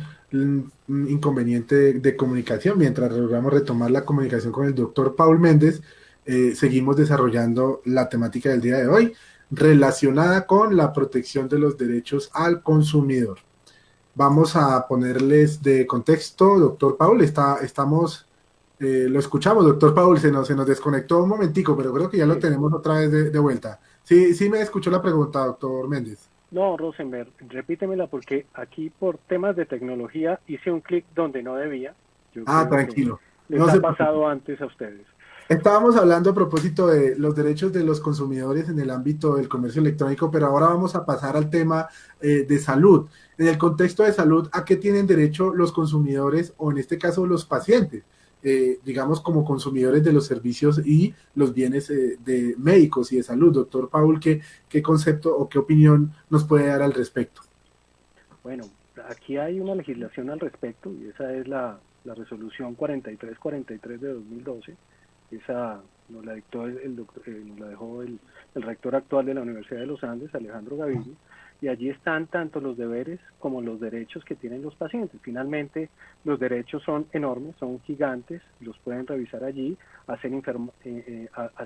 inconveniente de comunicación. Mientras logramos retomar la comunicación con el doctor Paul Méndez, seguimos desarrollando la temática del día de hoy relacionada con la protección de los derechos al consumidor. Vamos a ponerles de contexto, doctor Paul, lo escuchamos, doctor Paul, se nos desconectó un momentico, pero creo que ya lo tenemos otra vez de vuelta. Sí me escuchó la pregunta, doctor Méndez. No, Rosenberg, repítemela porque aquí por temas de tecnología hice un clic donde no debía. Tranquilo. Les ha pasado antes a ustedes. Estábamos hablando a propósito de los derechos de los consumidores en el ámbito del comercio electrónico, pero ahora vamos a pasar al tema de salud. En el contexto de salud, ¿a qué tienen derecho los consumidores o en este caso los pacientes? Digamos como consumidores de los servicios y los bienes de médicos y de salud. Doctor Paul, ¿qué concepto o qué opinión nos puede dar al respecto? Bueno, aquí hay una legislación al respecto y esa es la resolución 4343 de 2012. Esa nos la dictó nos la dejó el rector actual de la Universidad de los Andes, Alejandro Gaviria, y allí están tanto los deberes como los derechos que tienen los pacientes. Finalmente, los derechos son enormes, son gigantes, los pueden revisar allí, a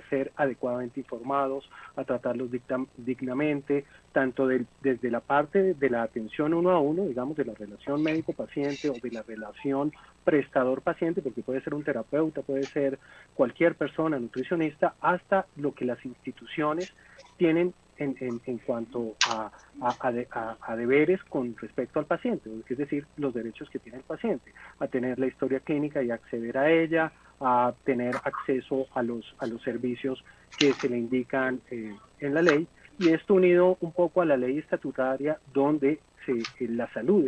ser adecuadamente informados, a tratarlos dignamente, tanto desde la parte de la atención uno a uno, digamos, de la relación médico-paciente o de la relación prestador-paciente, porque puede ser un terapeuta, puede ser cualquier persona, nutricionista, hasta lo que las instituciones tienen en cuanto a deberes con respecto al paciente, es decir, los derechos que tiene el paciente, a tener la historia clínica y acceder a ella, a tener acceso a los servicios que se le indican en la ley, y esto unido un poco a la ley estatutaria donde la salud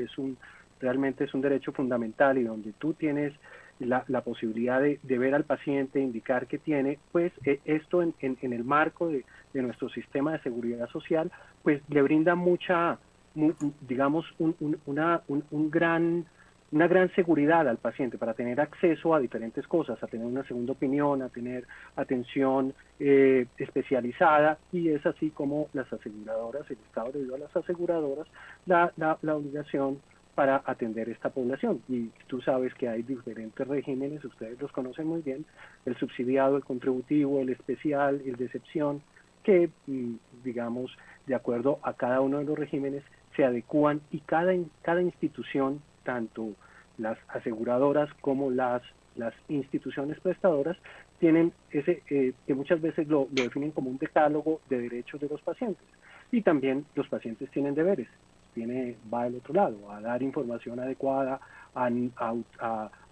realmente es un derecho fundamental y donde tú tienes la posibilidad de ver al paciente, indicar que tiene, pues esto en el marco de nuestro sistema de seguridad social, pues le brinda digamos, una gran seguridad al paciente para tener acceso a diferentes cosas, a tener una segunda opinión, a tener atención especializada, y es así como las aseguradoras, el Estado le dio a las aseguradoras la obligación para atender esta población. Y tú sabes que hay diferentes regímenes, ustedes los conocen muy bien, el subsidiado, el contributivo, el especial, el de excepción, que, digamos, de acuerdo a cada uno de los regímenes, se adecúan y cada institución, tanto las aseguradoras como las instituciones prestadoras, tienen que muchas veces lo definen como un decálogo de derechos de los pacientes. Y también los pacientes tienen deberes. Va al otro lado, a dar información adecuada, a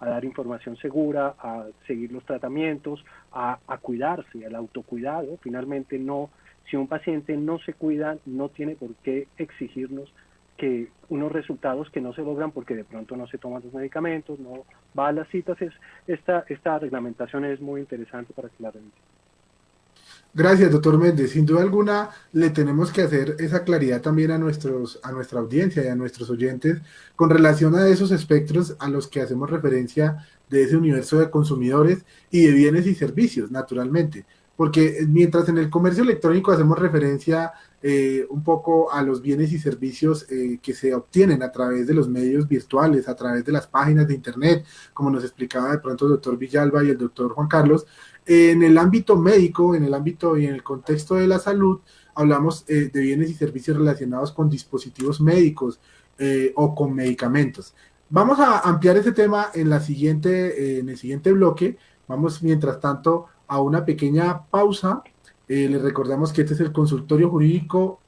dar información segura, a seguir los tratamientos, a cuidarse, al autocuidado. Finalmente, si un paciente no se cuida, no tiene por qué exigirnos que unos resultados que no se logran porque de pronto no se toman los medicamentos, no va a las citas. Esta reglamentación es muy interesante para que la revisen. Gracias, doctor Méndez. Sin duda alguna, le tenemos que hacer esa claridad también a nuestra audiencia y a nuestros oyentes con relación a esos espectros a los que hacemos referencia de ese universo de consumidores y de bienes y servicios, naturalmente. porque mientras en el comercio electrónico hacemos referencia un poco a los bienes y servicios que se obtienen a través de los medios virtuales, a través de las páginas de internet, como nos explicaba de pronto el doctor Villalba y el doctor Juan Carlos, en el ámbito médico, en el ámbito y en el contexto de la salud, hablamos de bienes y servicios relacionados con dispositivos médicos o con medicamentos. Vamos a ampliar ese tema en el siguiente bloque. Vamos, mientras tanto, a una pequeña pausa. Les recordamos que este es el consultorio jurídico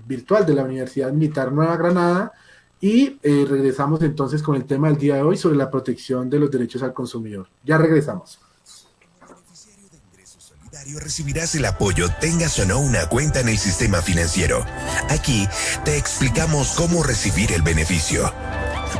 virtual de la Universidad Militar Nueva Granada y regresamos entonces con el tema del día de hoy sobre la protección de los derechos al consumidor. Ya regresamos. Recibirás el apoyo, tengas o no una cuenta en el sistema financiero. Aquí te explicamos cómo recibir el beneficio.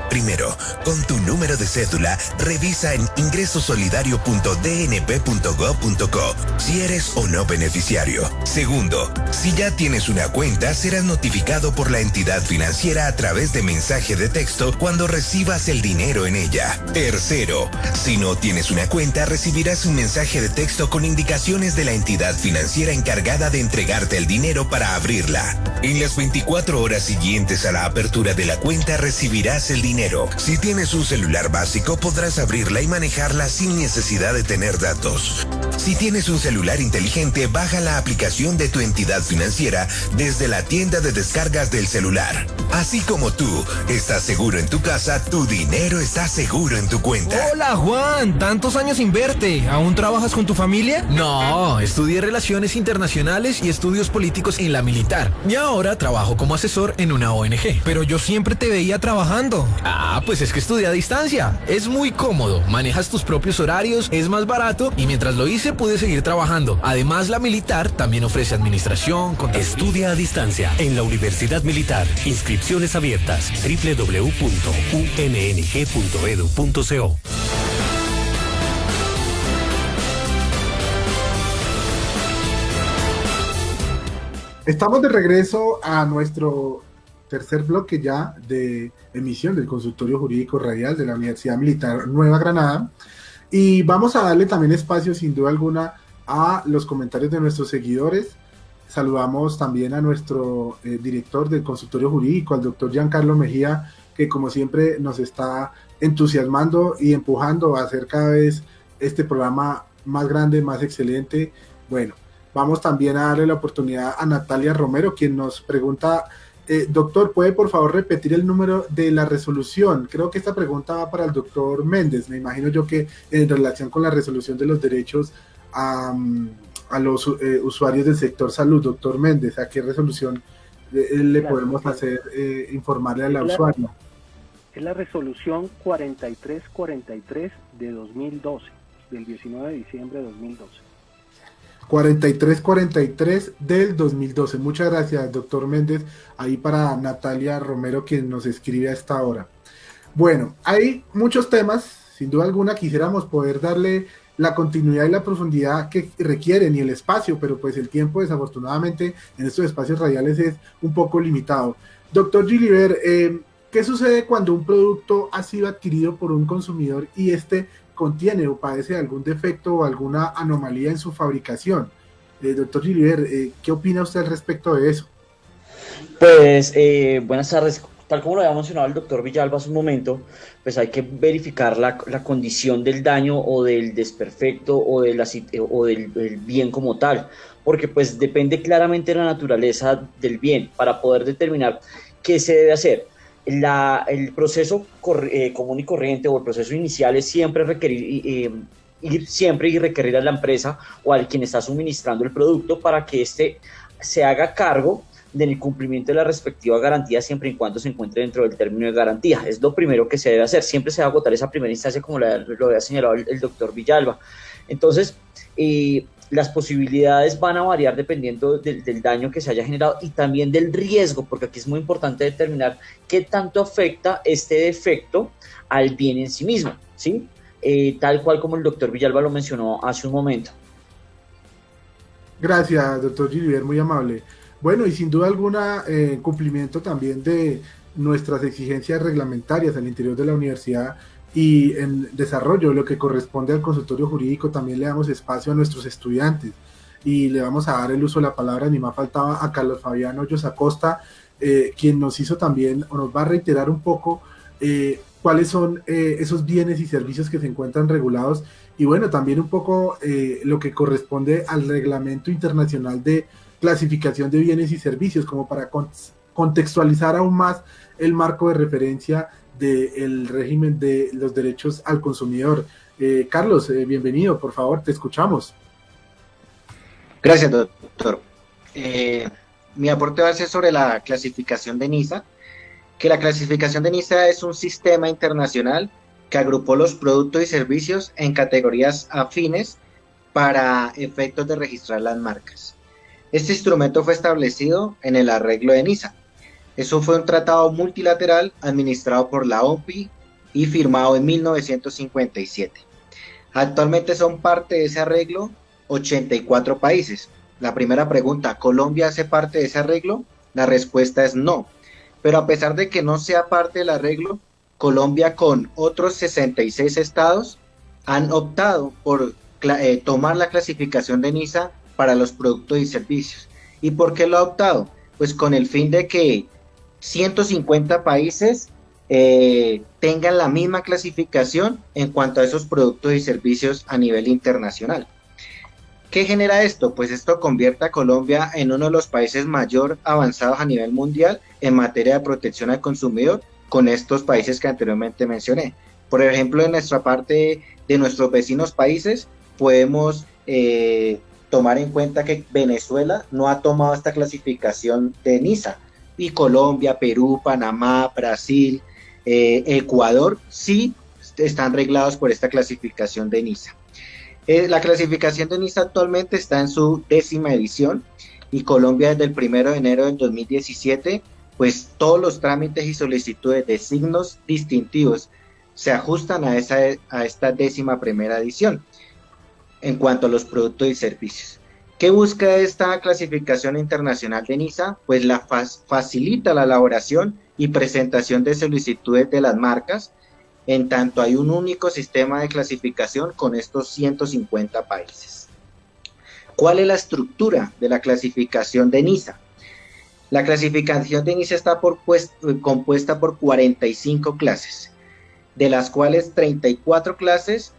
Primero, con tu número de cédula, revisa en ingresosolidario.dnp.gov.co si eres o no beneficiario. Segundo, si ya tienes una cuenta, serás notificado por la entidad financiera a través de mensaje de texto cuando recibas el dinero en ella. Tercero, si no tienes una cuenta, recibirás un mensaje de texto con indicaciones de la entidad financiera encargada de entregarte el dinero para abrirla. En las 24 horas siguientes a la apertura de la cuenta recibirás el dinero. Si tienes un celular básico, podrás abrirla y manejarla sin necesidad de tener datos. Si tienes un celular inteligente, baja la aplicación de tu entidad financiera desde la tienda de descargas del celular. Así como tú estás seguro en tu casa, tu dinero está seguro en tu cuenta. Hola Juan, tantos años sin verte. ¿Aún trabajas con tu familia? No, estudié Relaciones Internacionales y Estudios Políticos en la Militar. Y ahora trabajo como asesor en una ONG. Pero yo siempre te veía trabajando. Ah, pues es que estudié a distancia. Es muy cómodo, manejas tus propios horarios, es más barato y mientras lo hice pude seguir trabajando. Además, la Militar también ofrece administración, contaduría. Estudia a distancia en la Universidad Militar. Inscripciones abiertas. www.umng.edu.co. Estamos de regreso a nuestro tercer bloque ya de emisión del consultorio jurídico radial de la Universidad Militar Nueva Granada y vamos a darle también espacio sin duda alguna a los comentarios de nuestros seguidores. Saludamos también a nuestro director del consultorio jurídico, al doctor Giancarlo Mejía, que como siempre nos está entusiasmando y empujando a hacer cada vez este programa más grande, más excelente. Bueno, vamos también a darle la oportunidad a Natalia Romero, quien nos pregunta: doctor, ¿puede por favor repetir el número de la resolución? Creo que esta pregunta va para el doctor Méndez. Me imagino yo que en relación con la resolución de los derechos a los usuarios del sector salud. Doctor Méndez, ¿a qué resolución le podemos hacer informarle a la usuaria? Es la resolución 4343 de 2012, del 19 de diciembre de 2012. 4343 del 2012. Muchas gracias, doctor Méndez. Ahí para Natalia Romero, quien nos escribe a esta hora. Bueno, hay muchos temas. Sin duda alguna quisiéramos poder darle la continuidad y la profundidad que requieren y el espacio, pero pues el tiempo desafortunadamente en estos espacios radiales es un poco limitado. Doctor Gilibert, ¿qué sucede cuando un producto ha sido adquirido por un consumidor y este contiene o padece algún defecto o alguna anomalía en su fabricación? Doctor Gilibert, ¿qué opina usted al respecto de eso? Pues buenas tardes. Tal como lo había mencionado el doctor Villalba hace un momento, pues hay que verificar la condición del daño o del desperfecto o del bien como tal, porque pues depende claramente de la naturaleza del bien para poder determinar qué se debe hacer. El proceso común y corriente o el proceso inicial es siempre requerir a la empresa o al quien está suministrando el producto para que éste se haga cargo del cumplimiento de la respectiva garantía siempre y cuando se encuentre dentro del término de garantía. Es lo primero que se debe hacer. Siempre se va a agotar esa primera instancia, como lo había señalado el doctor Villalba. Entonces, las posibilidades van a variar dependiendo del daño que se haya generado y también del riesgo, porque aquí es muy importante determinar qué tanto afecta este defecto al bien en sí mismo, ¿sí? Tal cual como el doctor Villalba lo mencionó hace un momento. Gracias, doctor Gilibert, muy amable. Bueno, y sin duda alguna, cumplimiento también de nuestras exigencias reglamentarias al interior de la universidad y en desarrollo de lo que corresponde al consultorio jurídico, también le damos espacio a nuestros estudiantes. y le vamos a dar el uso de la palabra, ni más faltaba, a Carlos Fabián Hoyos Acosta, quien nos hizo también, o nos va a reiterar un poco cuáles son esos bienes y servicios que se encuentran regulados, y bueno, también un poco lo que corresponde al reglamento internacional de clasificación de bienes y servicios, como para contextualizar aún más el marco de referencia del régimen de los derechos al consumidor. Carlos, bienvenido, por favor, te escuchamos. Gracias, doctor. Mi aporte va a ser sobre la clasificación de NISA, que la clasificación de NISA es un sistema internacional que agrupó los productos y servicios en categorías afines para efectos de registrar las marcas. Este instrumento fue establecido en el arreglo de NISA. Eso fue un tratado multilateral administrado por la OMPI y firmado en 1957. Actualmente son parte de ese arreglo 84 países. La primera pregunta, ¿Colombia hace parte de ese arreglo? La respuesta es no. Pero a pesar de que no sea parte del arreglo, Colombia con otros 66 estados han optado por tomar la clasificación de NISA para los productos y servicios. ¿Y por qué lo ha optado? Pues con el fin de que 150 países tengan la misma clasificación en cuanto a esos productos y servicios a nivel internacional. ¿Qué genera esto? Pues esto convierte a Colombia en uno de los países mayor avanzados a nivel mundial en materia de protección al consumidor con estos países que anteriormente mencioné. Por ejemplo, en nuestra parte de nuestros vecinos países, podemos tomar en cuenta que Venezuela no ha tomado esta clasificación de NISA, y Colombia, Perú, Panamá, Brasil, Ecuador, sí están reglados por esta clasificación de NISA. La clasificación de NISA actualmente está en su 10ª edición, y Colombia desde el 1 de enero del 2017, pues todos los trámites y solicitudes de signos distintivos se ajustan a esta 11ª edición en cuanto a los productos y servicios. ¿Qué busca esta clasificación internacional de NISA? Pues facilita la elaboración y presentación de solicitudes de las marcas, en tanto hay un único sistema de clasificación con estos 150 países. ¿Cuál es la estructura de la clasificación de NISA? La clasificación de NISA está compuesta por 45 clases, de las cuales 34 clases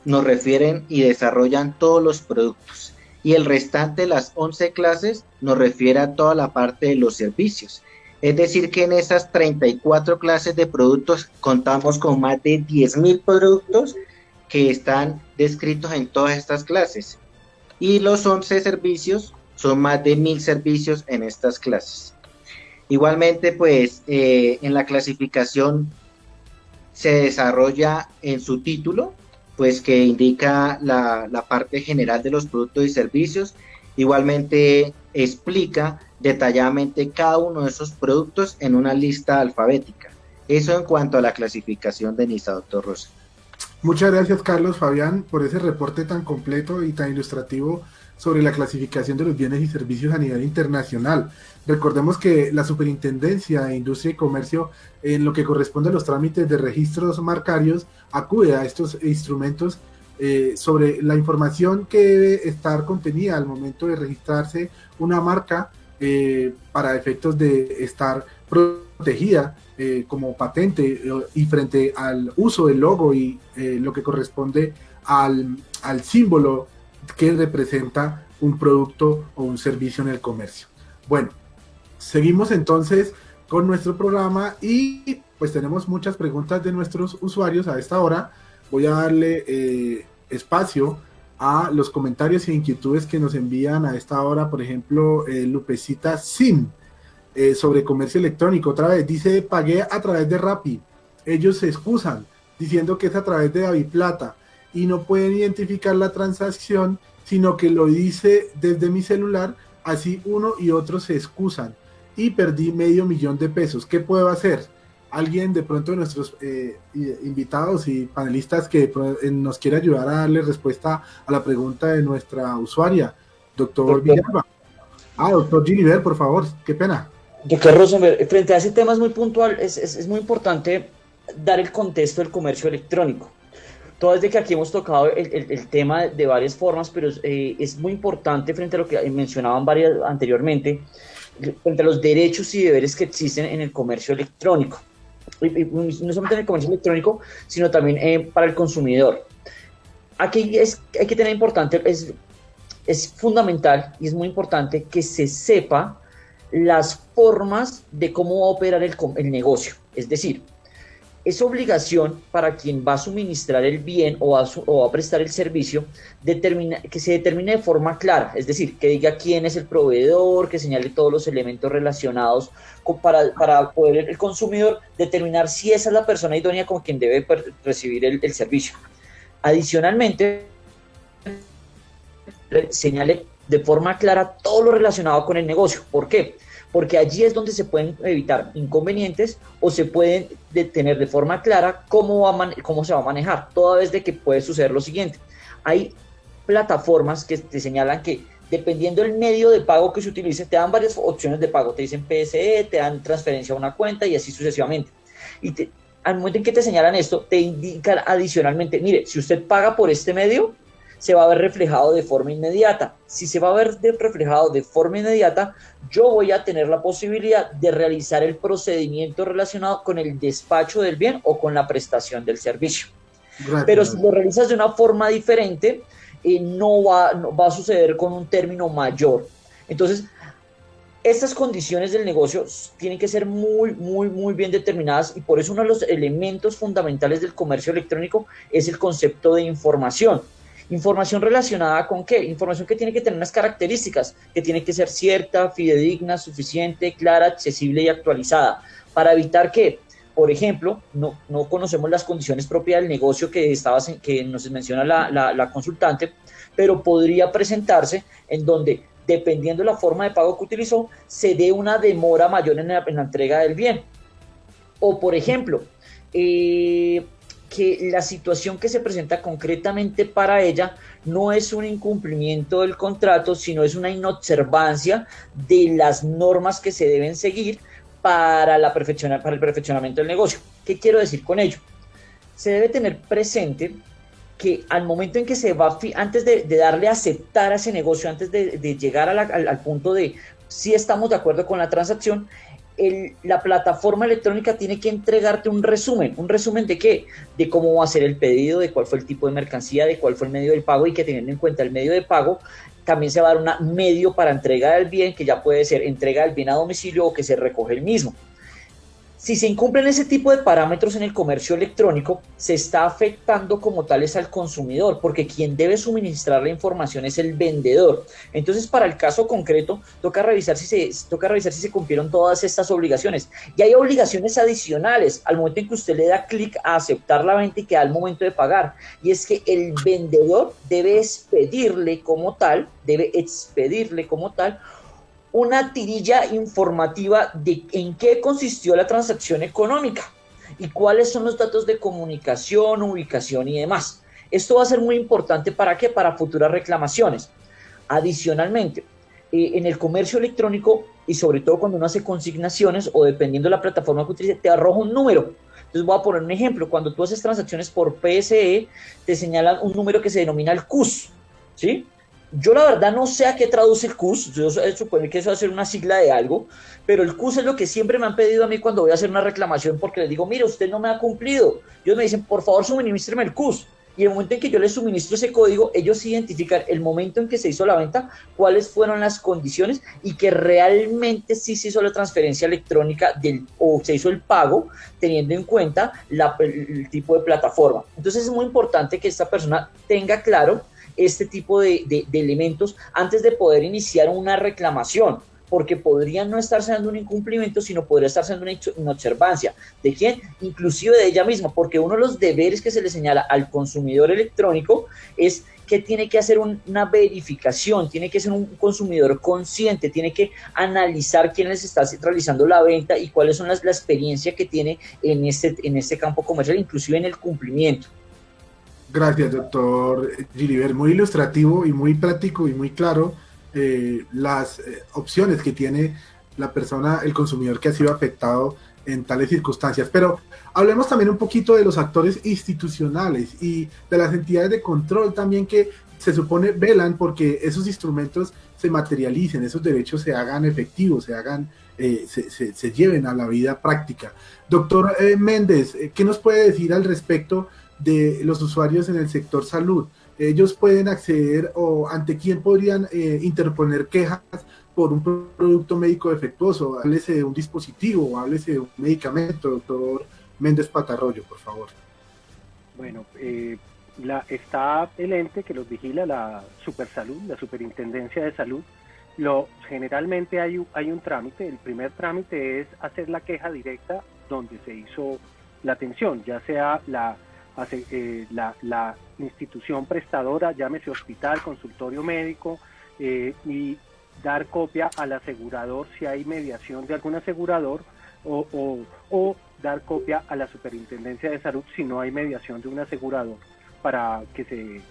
nos refieren y desarrollan todos los productos, y el restante, las 11 clases, nos refiere a toda la parte de los servicios. Es decir, que en esas 34 clases de productos contamos con más de 10.000 productos que están descritos en todas estas clases. Y los 11 servicios son más de 1.000 servicios en estas clases. Igualmente, pues, en la clasificación se desarrolla en su título, pues que indica la parte general de los productos y servicios. Igualmente explica detalladamente cada uno de esos productos en una lista alfabética. Eso en cuanto a la clasificación de NISA, doctor Rosa. Muchas gracias, Carlos Fabián, por ese reporte tan completo y tan ilustrativo sobre la clasificación de los bienes y servicios a nivel internacional. Recordemos que la Superintendencia de Industria y Comercio, en lo que corresponde a los trámites de registros marcarios, acude a estos instrumentos sobre la información que debe estar contenida al momento de registrarse una marca para efectos de estar protegida como patente y frente al uso del logo y lo que corresponde al símbolo que representa un producto o un servicio en el comercio. Bueno, seguimos entonces con nuestro programa y pues tenemos muchas preguntas de nuestros usuarios a esta hora. Voy a darle espacio a los comentarios e inquietudes que nos envían a esta hora. Por ejemplo, Lupecita Sim sobre comercio electrónico. Otra vez dice: pagué a través de Rappi. Ellos se excusan diciendo que es a través de DaviPlata y no pueden identificar la transacción, sino que lo dice desde mi celular. Así uno y otro se excusan y perdí $500,000 pesos. ¿Qué puedo hacer? Alguien de pronto de nuestros invitados y panelistas que nos quiere ayudar a darle respuesta a la pregunta de nuestra usuaria, doctor Villalba. Doctor Giniver, por favor, qué pena. Doctor Rosenberg, frente a ese tema es muy puntual, es muy importante dar el contexto del comercio electrónico. Todas de que aquí hemos tocado el tema de varias formas, pero es muy importante frente a lo que mencionaban varias anteriormente, frente a los derechos y deberes que existen en el comercio electrónico. Y no solamente en el comercio electrónico, sino también para el consumidor. Aquí hay que tener importante, es fundamental y es muy importante que se sepa las formas de cómo va a operar el negocio. Es decir, es obligación para quien va a suministrar el bien o va a prestar el servicio que se determine de forma clara, es decir, que diga quién es el proveedor, que señale todos los elementos relacionados para poder el consumidor determinar si esa es la persona idónea con quien debe recibir el servicio. Adicionalmente, señale de forma clara todo lo relacionado con el negocio. ¿Por qué? Porque allí es donde se pueden evitar inconvenientes o se pueden detener de forma clara cómo se va a manejar, toda vez de que puede suceder lo siguiente. Hay plataformas que te señalan que dependiendo del medio de pago que se utilice, te dan varias opciones de pago, te dicen PSE, te dan transferencia a una cuenta y así sucesivamente. Y al momento en que te señalan esto, te indican adicionalmente, mire, si usted paga por este medio, se va a ver reflejado de forma inmediata. Si se va a ver reflejado de forma inmediata, yo voy a tener la posibilidad de realizar el procedimiento relacionado con el despacho del bien o con la prestación del servicio. Gracias. Pero si lo realizas de una forma diferente, no va a suceder con un término mayor. Entonces, estas condiciones del negocio tienen que ser muy, muy, muy bien determinadas y por eso uno de los elementos fundamentales del comercio electrónico es el concepto de información. ¿Información relacionada con qué? Información que tiene que tener unas características, que tiene que ser cierta, fidedigna, suficiente, clara, accesible y actualizada, para evitar que, por ejemplo, no conocemos las condiciones propias del negocio que nos menciona la consultante, pero podría presentarse en donde, dependiendo de la forma de pago que utilizó, se dé una demora mayor en la entrega del bien. O, por ejemplo, que la situación que se presenta concretamente para ella no es un incumplimiento del contrato, sino es una inobservancia de las normas que se deben seguir para el perfeccionamiento del negocio. ¿Qué quiero decir con ello? Se debe tener presente que al momento en que se va, antes de darle a aceptar a ese negocio, antes de llegar al punto de si estamos de acuerdo con la transacción, la plataforma electrónica tiene que entregarte un resumen de qué, de cómo va a ser el pedido, de cuál fue el tipo de mercancía, de cuál fue el medio del pago y que teniendo en cuenta el medio de pago, también se va a dar un medio para entrega del bien, que ya puede ser entrega del bien a domicilio o que se recoge el mismo. Si se incumplen ese tipo de parámetros en el comercio electrónico, se está afectando como tales al consumidor, porque quien debe suministrar la información es el vendedor. Entonces, para el caso concreto, toca revisar si se cumplieron todas estas obligaciones. Y hay obligaciones adicionales al momento en que usted le da clic a aceptar la venta y que da el momento de pagar. Y es que el vendedor debe expedirle como tal una tirilla informativa de en qué consistió la transacción económica y cuáles son los datos de comunicación, ubicación y demás. Esto va a ser muy importante ¿para qué? Para futuras reclamaciones. Adicionalmente, en el comercio electrónico y sobre todo cuando uno hace consignaciones o dependiendo de la plataforma que utilice, te arroja un número. Entonces voy a poner un ejemplo. Cuando tú haces transacciones por PSE, te señalan un número que se denomina el CUS, ¿sí? Yo la verdad no sé a qué traduce el CUS, yo supongo que eso va a ser una sigla de algo, pero el CUS es lo que siempre me han pedido a mí cuando voy a hacer una reclamación porque les digo, mire, usted no me ha cumplido. Ellos me dicen, por favor, suministreme el CUS. Y el momento en que yo les suministro ese código, ellos identifican el momento en que se hizo la venta, cuáles fueron las condiciones y que realmente sí se hizo la transferencia electrónica o se hizo el pago teniendo en cuenta el tipo de plataforma. Entonces es muy importante que esta persona tenga claro este tipo de elementos antes de poder iniciar una reclamación, porque podría no estar siendo un incumplimiento, sino podría estar siendo una inobservancia. ¿De quién? Inclusive de ella misma, porque uno de los deberes que se le señala al consumidor electrónico es que tiene que hacer una verificación, tiene que ser un consumidor consciente, tiene que analizar quién les está realizando la venta y cuáles son la experiencia que tiene en este campo comercial, inclusive en el cumplimiento. Gracias, doctor Gilibert. Muy ilustrativo y muy práctico y muy claro las opciones que tiene la persona, el consumidor que ha sido afectado en tales circunstancias. Pero hablemos también un poquito de los actores institucionales y de las entidades de control también que se supone velan porque esos instrumentos se materialicen, esos derechos se hagan efectivos, se lleven a la vida práctica. Doctor Méndez, ¿qué nos puede decir al respecto de los usuarios en el sector salud? ¿Ellos pueden acceder o ante quién podrían interponer quejas por un producto médico defectuoso? Háblese de un dispositivo, háblese de un medicamento, doctor Méndez Patarroyo, por favor. Bueno, está el ente que los vigila, la Supersalud, la Superintendencia de Salud. Generalmente hay un trámite. El primer trámite es hacer la queja directa donde se hizo la atención, ya sea la institución prestadora, llámese hospital, consultorio médico, y dar copia al asegurador si hay mediación de algún asegurador, o dar copia a la Superintendencia de Salud si no hay mediación de un asegurador, para que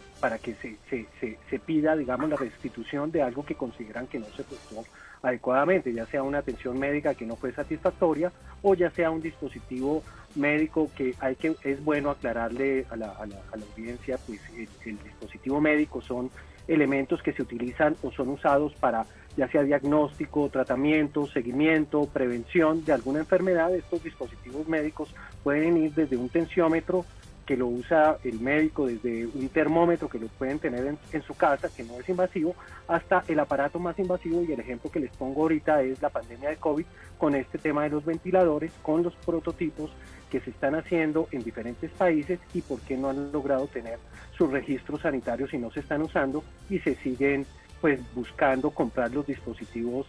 se pida, digamos, la restitución de algo que consideran que no se prestó adecuadamente, ya sea una atención médica que no fue satisfactoria, o ya sea un dispositivo médico que es bueno aclararle a la audiencia, pues el dispositivo médico son elementos que se utilizan o son usados para ya sea diagnóstico, tratamiento, seguimiento, prevención de alguna enfermedad. Estos dispositivos médicos pueden ir desde un tensiómetro que lo usa el médico, desde un termómetro que lo pueden tener en su casa, que no es invasivo, hasta el aparato más invasivo, y el ejemplo que les pongo ahorita es la pandemia de COVID, con este tema de los ventiladores, con los prototipos que se están haciendo en diferentes países y por qué no han logrado tener sus registros sanitarios y no se están usando, y se siguen pues buscando comprar los dispositivos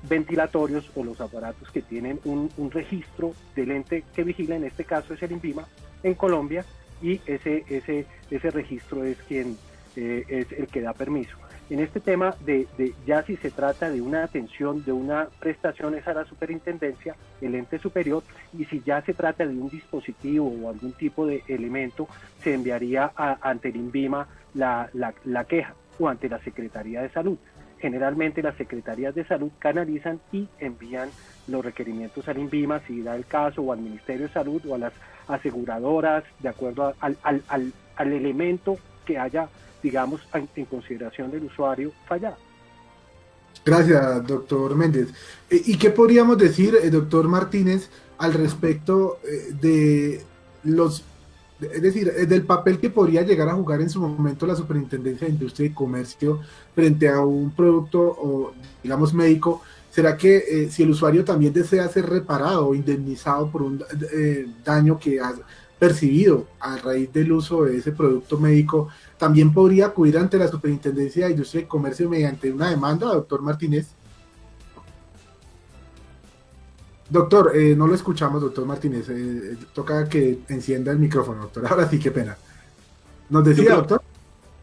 ventilatorios o los aparatos que tienen un registro del ente que vigila. En este caso es el INVIMA en Colombia, y ese registro es es el que da permiso. En este tema ya si se trata de una atención, de una prestación, es a la superintendencia, el ente superior, y si ya se trata de un dispositivo o algún tipo de elemento, se enviaría ante el INVIMA la queja, o ante la Secretaría de Salud. Generalmente las secretarías de salud canalizan y envían los requerimientos al INVIMA, si da el caso, o al Ministerio de Salud, o a las aseguradoras, de acuerdo al elemento que haya, digamos, en consideración del usuario fallado. Gracias, doctor Méndez. ¿Y qué podríamos decir, doctor Martínez, al respecto de es decir, del papel que podría llegar a jugar en su momento la Superintendencia de Industria y Comercio frente a un producto, o digamos, médico? ¿Será que si el usuario también desea ser reparado o indemnizado por un daño que ha percibido a raíz del uso de ese producto médico, también podría acudir ante la Superintendencia de Industria y Comercio mediante una demanda, doctor Martínez? Doctor, no lo escuchamos, doctor Martínez. Toca que encienda el micrófono, doctor. Ahora sí, qué pena. ¿Nos decía, doctor?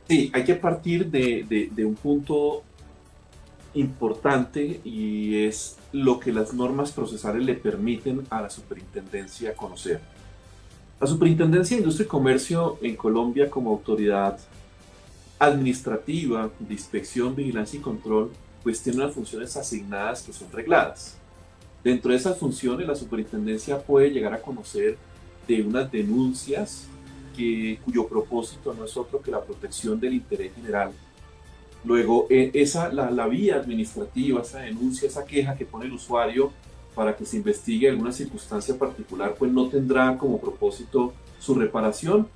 Sí, hay que partir de un punto importante, y es lo que las normas procesales le permiten a la superintendencia conocer. La Superintendencia de Industria y Comercio en Colombia, como autoridad administrativa de inspección, vigilancia y control, pues tiene unas funciones asignadas que son regladas. Dentro de esas funciones, la superintendencia puede llegar a conocer de unas denuncias cuyo propósito no es otro que la protección del interés general. Luego, la vía administrativa, esa denuncia, esa queja que pone el usuario para que se investigue alguna circunstancia particular, pues no tendrá como propósito su reparación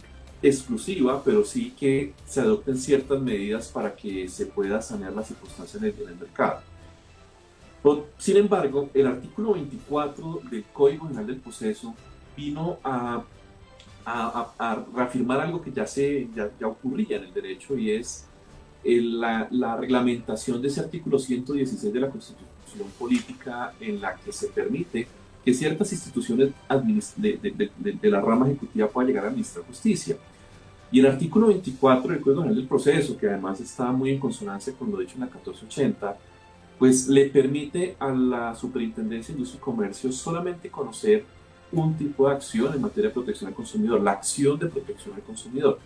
exclusiva, pero sí que se adopten ciertas medidas para que se pueda sanear la circunstancia en el mercado. Sin embargo, el artículo 24 del Código General del Proceso vino a reafirmar algo que ya ocurría en el derecho, y es la reglamentación de ese artículo 116 de la Constitución Política, en la que se permite que ciertas instituciones de la rama ejecutiva puedan llegar a administrar justicia. Y el artículo 24 del Código General del Proceso, que además está muy en consonancia con lo dicho en la 1480, pues le permite a la Superintendencia de Industria y Comercio solamente conocer un tipo de acción en materia de protección al consumidor, la acción de protección al consumidor.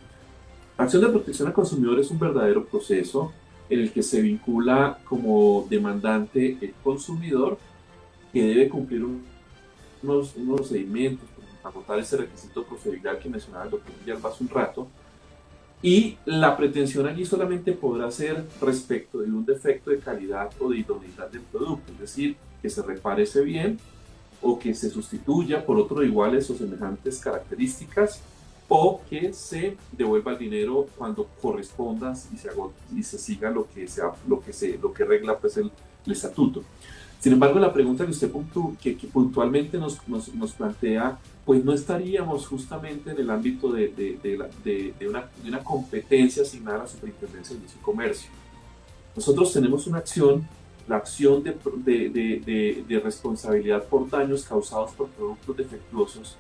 La acción de protección al consumidor es un verdadero proceso en el que se vincula como demandante el consumidor, que debe cumplir unos procedimientos para agotar ese requisito procedimental que mencionaba el doctor Villalba hace un rato, y la pretensión allí solamente podrá ser respecto de un defecto de calidad o de idoneidad del producto, es decir, que se repare ese bien o que se sustituya por otro de iguales o semejantes características, o que se devuelva el dinero cuando corresponda y se siga lo que regla pues el estatuto. Sin embargo, la pregunta que usted que puntualmente nos plantea, pues no estaríamos justamente en el ámbito de una competencia asignada a la Superintendencia de Industria y Comercio. Nosotros tenemos una acción, la acción de responsabilidad por daños causados por productos defectuosos,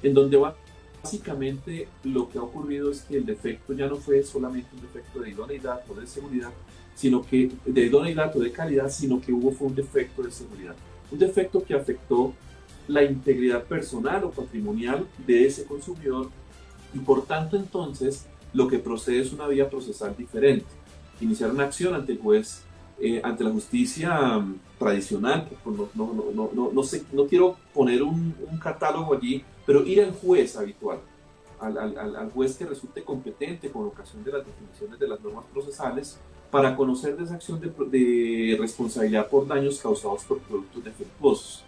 en donde básicamente lo que ha ocurrido es que el defecto ya no fue solamente un defecto de idoneidad o de seguridad, sino que de idoneidad o de calidad, sino que fue un defecto de seguridad. Un defecto que afectó la integridad personal o patrimonial de ese consumidor, y por tanto entonces lo que procede es una vía procesal diferente. Iniciar una acción ante el juez, ante la justicia tradicional, que pues no quiero poner un catálogo allí, pero ir al juez habitual, al juez que resulte competente con ocasión de las definiciones de las normas procesales, para conocer de esa acción de responsabilidad por daños causados por productos defectuosos.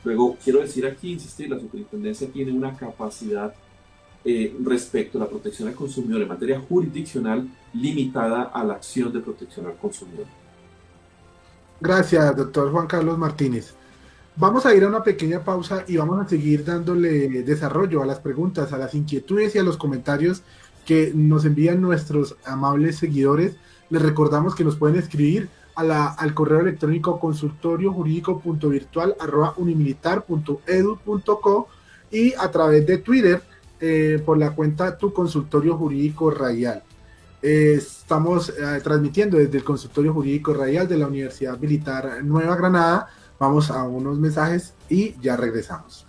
Luego, quiero decir aquí, insistir, la superintendencia tiene una capacidad respecto a la protección al consumidor en materia jurisdiccional limitada a la acción de protección al consumidor. Gracias, doctor Juan Carlos Martínez. Vamos a ir a una pequeña pausa y vamos a seguir dándole desarrollo a las preguntas, a las inquietudes y a los comentarios que nos envían nuestros amables seguidores. Les recordamos que nos pueden escribir al correo electrónico consultoriojurídico.virtual@unimilitar.edu.co y a través de Twitter por la cuenta Tu Consultorio Jurídico Radial. Estamos transmitiendo desde el Consultorio Jurídico Radial de la Universidad Militar Nueva Granada. Vamos a unos mensajes y ya regresamos.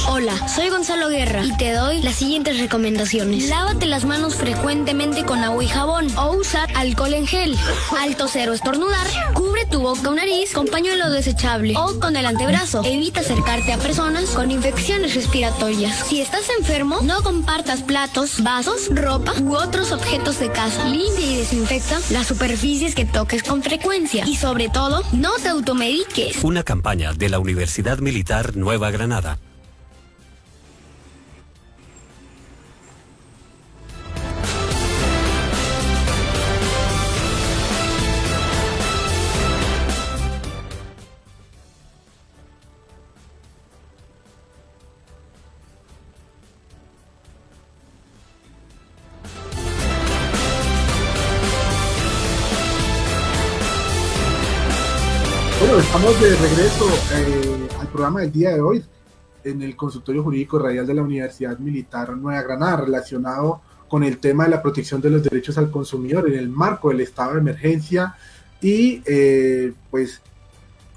Hola, soy Gonzalo Guerra y te doy las siguientes recomendaciones. Lávate las manos frecuentemente con agua y jabón o usar alcohol en gel. Al toser o estornudar, cubre tu boca o nariz con pañuelo desechable o con el antebrazo. Evita acercarte a personas con infecciones respiratorias. Si estás enfermo, no compartas platos, vasos, ropa u otros objetos de casa. Limpia y desinfecta las superficies que toques con frecuencia y sobre todo, no te automediques. Una campaña de la Universidad Militar Nueva Granada. Bueno, estamos de regreso al programa del día de hoy en el Consultorio Jurídico Radial de la Universidad Militar Nueva Granada, relacionado con el tema de la protección de los derechos al consumidor en el marco del estado de emergencia y pues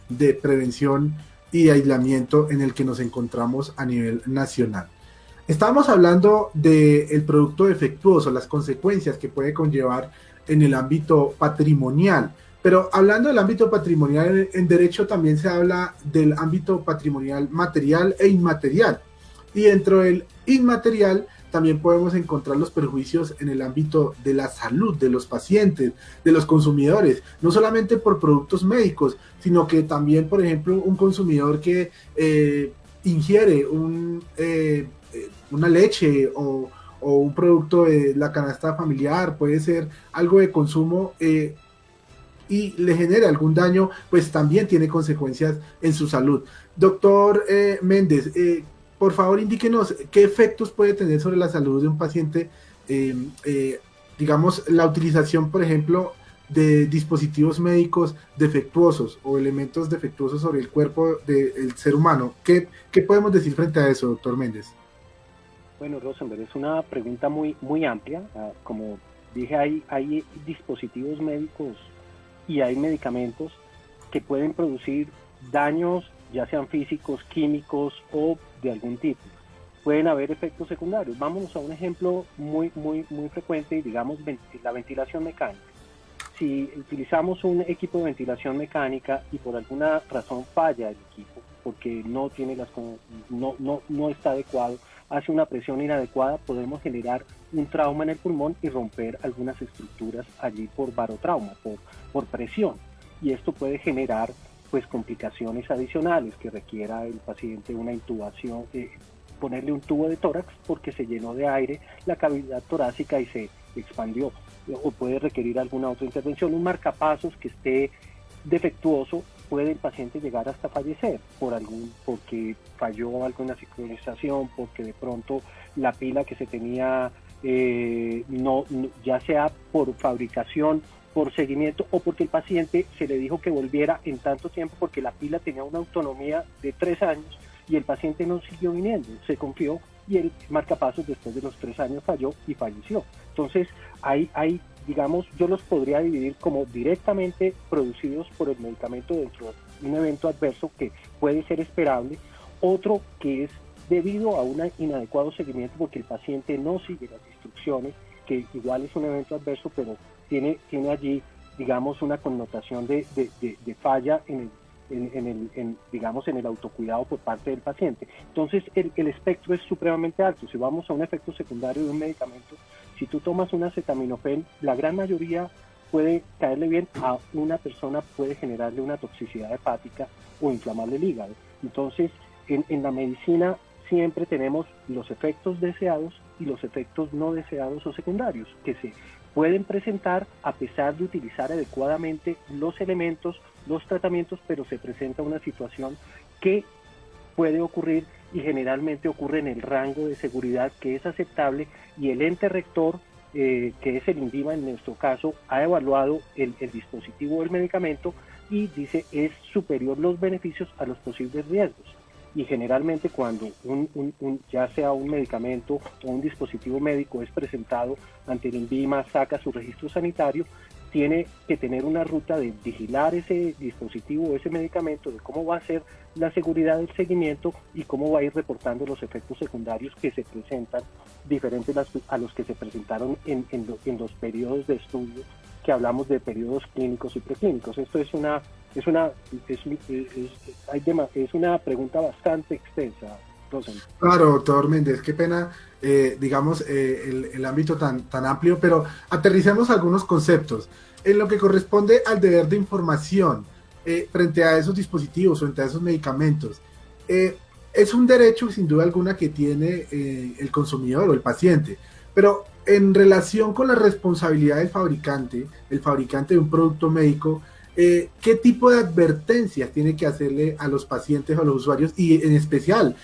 de prevención y de aislamiento en el que nos encontramos a nivel nacional. Estábamos hablando del producto defectuoso, las consecuencias que puede conllevar en el ámbito patrimonial. Pero hablando del ámbito patrimonial, en derecho también se habla del ámbito patrimonial material e inmaterial. Y dentro del inmaterial también podemos encontrar los perjuicios en el ámbito de la salud de los pacientes, de los consumidores, no solamente por productos médicos, sino que también, por ejemplo, un consumidor que ingiere una leche o un producto de la canasta familiar, puede ser algo de consumo y le genera algún daño, pues también tiene consecuencias en su salud. Doctor Méndez, por favor indíquenos qué efectos puede tener sobre la salud de un paciente, digamos, la utilización, por ejemplo, de dispositivos médicos defectuosos o elementos defectuosos sobre el cuerpo del ser humano. ¿Qué podemos decir frente a eso, doctor Méndez? Bueno, Rosenberg, es una pregunta muy amplia. Como dije, hay dispositivos médicos y hay medicamentos que pueden producir daños, ya sean físicos, químicos o de algún tipo. Pueden haber efectos secundarios. Vámonos a un ejemplo muy frecuente, y digamos la ventilación mecánica. si utilizamos un equipo de ventilación mecánica y por alguna razón falla el equipo, porque no tiene no está adecuado, hace una presión inadecuada, podemos generar un trauma en el pulmón y romper algunas estructuras allí por barotrauma, por presión. Y esto puede generar pues complicaciones adicionales, que requiera el paciente una intubación, ponerle un tubo de tórax porque se llenó de aire la cavidad torácica y se expandió, o puede requerir alguna otra intervención. Un marcapasos que esté defectuoso, puede el paciente llegar hasta fallecer porque falló alguna sincronización, porque de pronto la pila que se tenía ya sea por fabricación, por seguimiento, o porque el paciente se le dijo que volviera en tanto tiempo porque la pila tenía una autonomía de 3 años y el paciente no siguió viniendo, se confió y el marcapasos después de los 3 años falló y falleció. Entonces hay digamos, yo los podría dividir como directamente producidos por el medicamento dentro de un evento adverso que puede ser esperable, otro que es debido a un inadecuado seguimiento porque el paciente no sigue las instrucciones, que igual es un evento adverso, pero tiene allí, digamos, una connotación de falla en el autocuidado por parte del paciente. Entonces el espectro es supremamente alto. Si vamos a un efecto secundario de un medicamento, si tú tomas un acetaminofén, la gran mayoría puede caerle bien, a una persona puede generarle una toxicidad hepática o inflamarle el hígado. Entonces en la medicina siempre tenemos los efectos deseados y los efectos no deseados o secundarios que se pueden presentar a pesar de utilizar adecuadamente los elementos, los tratamientos, pero se presenta una situación que puede ocurrir y generalmente ocurre en el rango de seguridad que es aceptable, y el ente rector, que es el INVIMA en nuestro caso, ha evaluado el dispositivo del medicamento y dice es superior los beneficios a los posibles riesgos. Y generalmente cuando ya sea un medicamento o un dispositivo médico es presentado ante el INVIMA, saca su registro sanitario, tiene que tener una ruta de vigilar ese dispositivo o ese medicamento, de cómo va a ser la seguridad del seguimiento y cómo va a ir reportando los efectos secundarios que se presentan, diferentes a los que se presentaron en los periodos de estudio, que hablamos de periodos clínicos y preclínicos. Esto es una pregunta bastante extensa, Rosendo. Claro, doctor Méndez, qué pena, digamos, el ámbito tan amplio, pero aterricemos algunos conceptos. En lo que corresponde al deber de información frente a esos dispositivos, frente a esos medicamentos, es un derecho sin duda alguna que tiene el consumidor o el paciente, pero en relación con la responsabilidad del fabricante, el fabricante de un producto médico, ¿qué tipo de advertencias tiene que hacerle a los pacientes o a los usuarios y en especial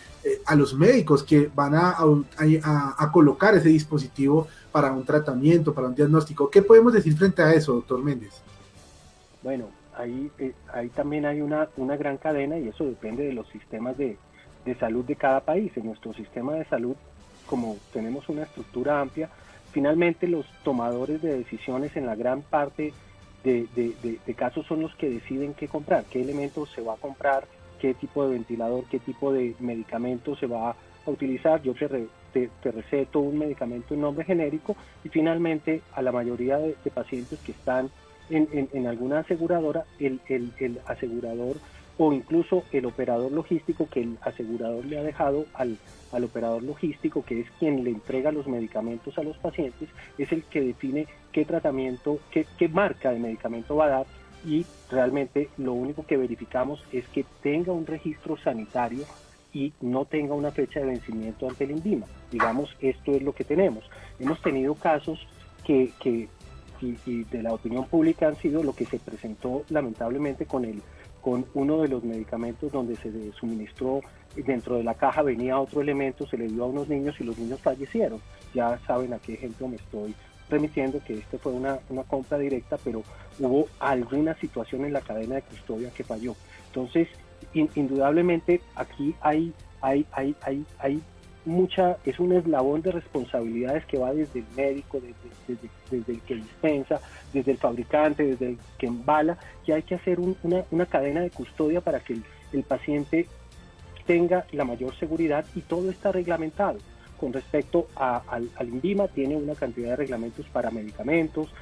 a los médicos que van a colocar ese dispositivo para un tratamiento, para un diagnóstico? ¿Qué podemos decir frente a eso, doctor Méndez? Bueno, ahí también hay una gran cadena, y eso depende de los sistemas de salud de cada país. En nuestro sistema de salud, como tenemos una estructura amplia, finalmente los tomadores de decisiones en la gran parte de casos son los que deciden qué comprar, qué elementos se va a comprar, qué tipo de ventilador, qué tipo de medicamento se va a utilizar. Yo te receto un medicamento en nombre genérico, y finalmente a la mayoría de pacientes que están en alguna aseguradora, el asegurador o incluso el operador logístico, que el asegurador le ha dejado al operador logístico, que es quien le entrega los medicamentos a los pacientes, es el que define qué tratamiento, qué marca de medicamento va a dar, y realmente lo único que verificamos es que tenga un registro sanitario y no tenga una fecha de vencimiento ante el INVIMA. Digamos, esto es lo que tenemos. Hemos tenido casos que de la opinión pública han sido lo que se presentó lamentablemente con uno de los medicamentos, donde se suministró dentro de la caja, venía otro elemento, se le dio a unos niños y los niños fallecieron. Ya saben a qué ejemplo me estoy remitiendo, que fue una compra directa, pero hubo alguna situación en la cadena de custodia que falló. Entonces, indudablemente aquí hay es un eslabón de responsabilidades que va desde el médico, desde el que dispensa, desde el fabricante, desde el que embala, que hay que hacer una cadena de custodia para que el paciente tenga la mayor seguridad, y todo está reglamentado. con respecto al INVIMA, tiene una cantidad de reglamentos para medicamentos,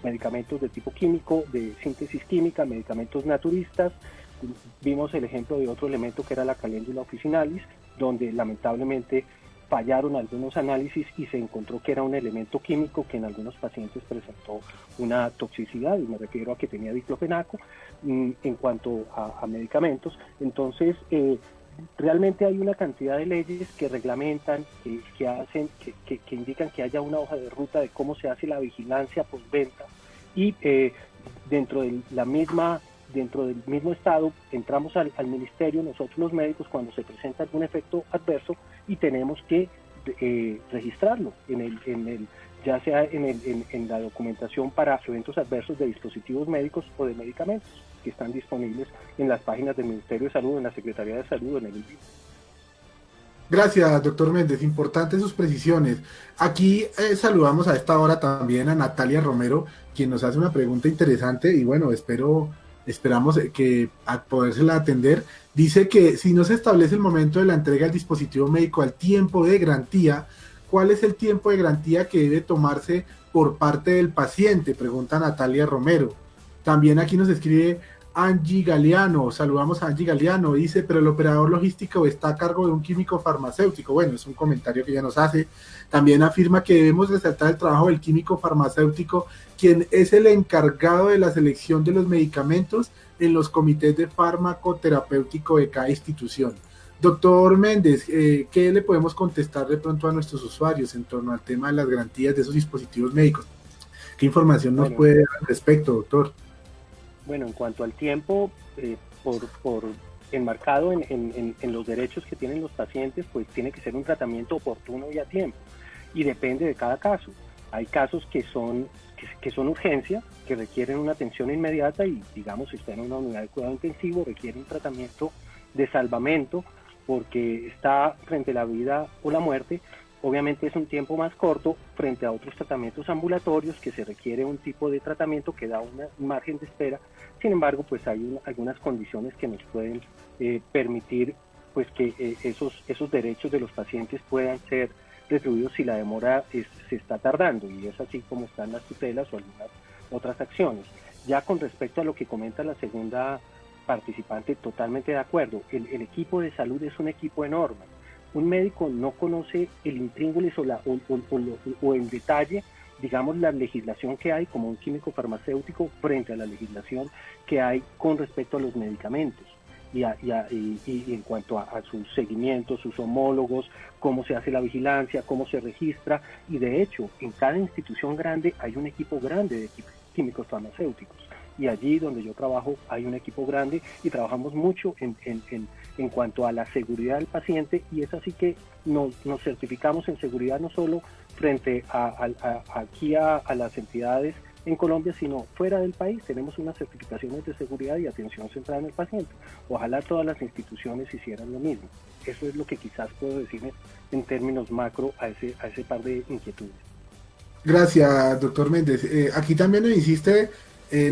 medicamentos de tipo químico, de síntesis química, medicamentos naturistas. Vimos el ejemplo de otro elemento que era la caléndula officinalis, donde lamentablemente fallaron algunos análisis y se encontró que era un elemento químico que en algunos pacientes presentó una toxicidad, y me refiero a que tenía diclofenaco. En cuanto a medicamentos, entonces realmente hay una cantidad de leyes que reglamentan, que indican que haya una hoja de ruta de cómo se hace la vigilancia postventa, y dentro del mismo estado entramos al ministerio, nosotros los médicos, cuando se presenta algún efecto adverso, y tenemos que registrarlo ya sea en la documentación para eventos adversos de dispositivos médicos o de medicamentos, que están disponibles en las páginas del Ministerio de Salud, en la Secretaría de Salud, en el INVIMA. Gracias, doctor Méndez. Importantes sus precisiones. Aquí saludamos a esta hora también a Natalia Romero, quien nos hace una pregunta interesante y bueno, esperamos que a podérsela atender. Dice que si no se establece el momento de la entrega del dispositivo médico al tiempo de garantía, ¿cuál es el tiempo de garantía que debe tomarse por parte del paciente? Pregunta Natalia Romero. También aquí nos escribe Angie Galeano, saludamos a Angie Galeano, dice, pero el operador logístico está a cargo de un químico farmacéutico. Bueno, es un comentario que ella nos hace. También afirma que debemos resaltar el trabajo del químico farmacéutico, quien es el encargado de la selección de los medicamentos en los comités de fármaco terapéutico de cada institución. Doctor Méndez, ¿qué le podemos contestar de pronto a nuestros usuarios en torno al tema de las garantías de esos dispositivos médicos? ¿Qué información nos puede dar al respecto, doctor? Bueno, en cuanto al tiempo, por enmarcado en los derechos que tienen los pacientes, pues tiene que ser un tratamiento oportuno y a tiempo, y depende de cada caso. Hay casos que son urgencia, que requieren una atención inmediata, y digamos, si está en una unidad de cuidado intensivo, requiere un tratamiento de salvamento porque está frente a la vida o la muerte. Obviamente es un tiempo más corto frente a otros tratamientos ambulatorios que se requiere un tipo de tratamiento que da un margen de espera. Sin embargo, pues hay algunas condiciones que nos pueden permitir pues que esos derechos de los pacientes puedan ser retribuidos si la demora se está tardando, y es así como están las tutelas o algunas otras acciones. Ya con respecto a lo que comenta la segunda participante, totalmente de acuerdo. El equipo de salud es un equipo enorme. Un médico no conoce el intríngulis o en detalle, digamos, la legislación que hay como un químico farmacéutico frente a la legislación que hay con respecto a los medicamentos y en cuanto a sus seguimientos, sus homólogos, cómo se hace la vigilancia, cómo se registra, y de hecho en cada institución grande hay un equipo grande de químicos farmacéuticos, y allí donde yo trabajo hay un equipo grande y trabajamos mucho en cuanto a la seguridad del paciente, y es así que nos certificamos en seguridad no solo frente aquí a las entidades en Colombia, sino fuera del país. Tenemos unas certificaciones de seguridad y atención centrada en el paciente. Ojalá todas las instituciones hicieran lo mismo. Eso es lo que quizás puedo decir en términos macro a ese par de inquietudes. Gracias, doctor Méndez. Aquí también nos insiste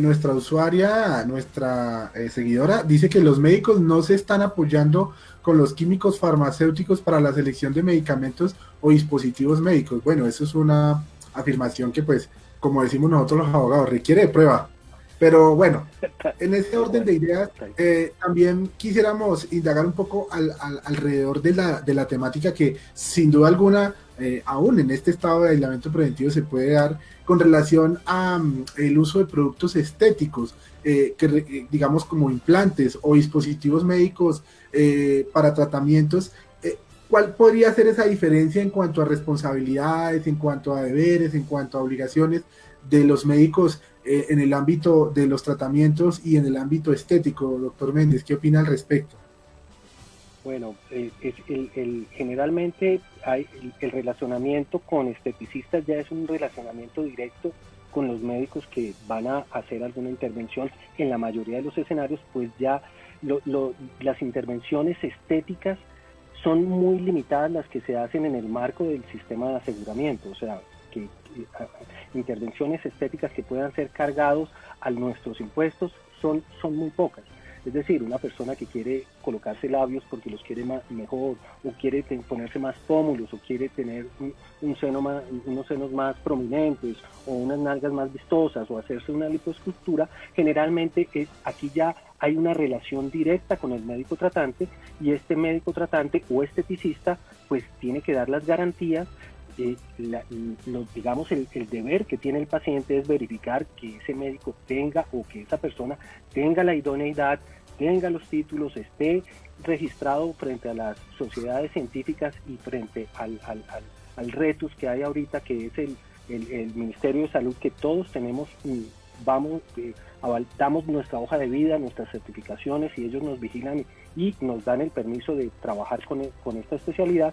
nuestra usuaria, nuestra seguidora, dice que los médicos no se están apoyando con los químicos farmacéuticos para la selección de medicamentos o dispositivos médicos. Bueno, eso es una afirmación que, pues, como decimos nosotros los abogados, requiere de prueba. Pero bueno, en ese orden de ideas, también quisiéramos indagar un poco alrededor de la temática que sin duda alguna, aún en este estado de aislamiento preventivo, se puede dar con relación a el uso de productos estéticos, digamos como implantes o dispositivos médicos para tratamientos. ¿Cuál podría ser esa diferencia en cuanto a responsabilidades, en cuanto a deberes, en cuanto a obligaciones de los médicos en el ámbito de los tratamientos y en el ámbito estético? Doctor Méndez, ¿qué opina al respecto? Bueno, generalmente el relacionamiento con esteticistas ya es un relacionamiento directo con los médicos que van a hacer alguna intervención. En la mayoría de los escenarios, pues ya las intervenciones estéticas son muy limitadas, las que se hacen en el marco del sistema de aseguramiento, o sea, que intervenciones estéticas que puedan ser cargados a nuestros impuestos son muy pocas. Es decir, una persona que quiere colocarse labios porque los quiere mejor, o quiere ponerse más pómulos, o quiere tener unos senos más prominentes, o unas nalgas más vistosas, o hacerse una lipoescultura, generalmente aquí ya hay una relación directa con el médico tratante, y este médico tratante o esteticista pues tiene que dar las garantías. Digamos, el deber que tiene el paciente es verificar que ese médico tenga, o que esa persona tenga la idoneidad, tenga los títulos, esté registrado frente a las sociedades científicas y frente al retus que hay ahorita, que es el Ministerio de Salud, que todos tenemos, damos nuestra hoja de vida, nuestras certificaciones, y ellos nos vigilan y nos dan el permiso de trabajar con esta especialidad,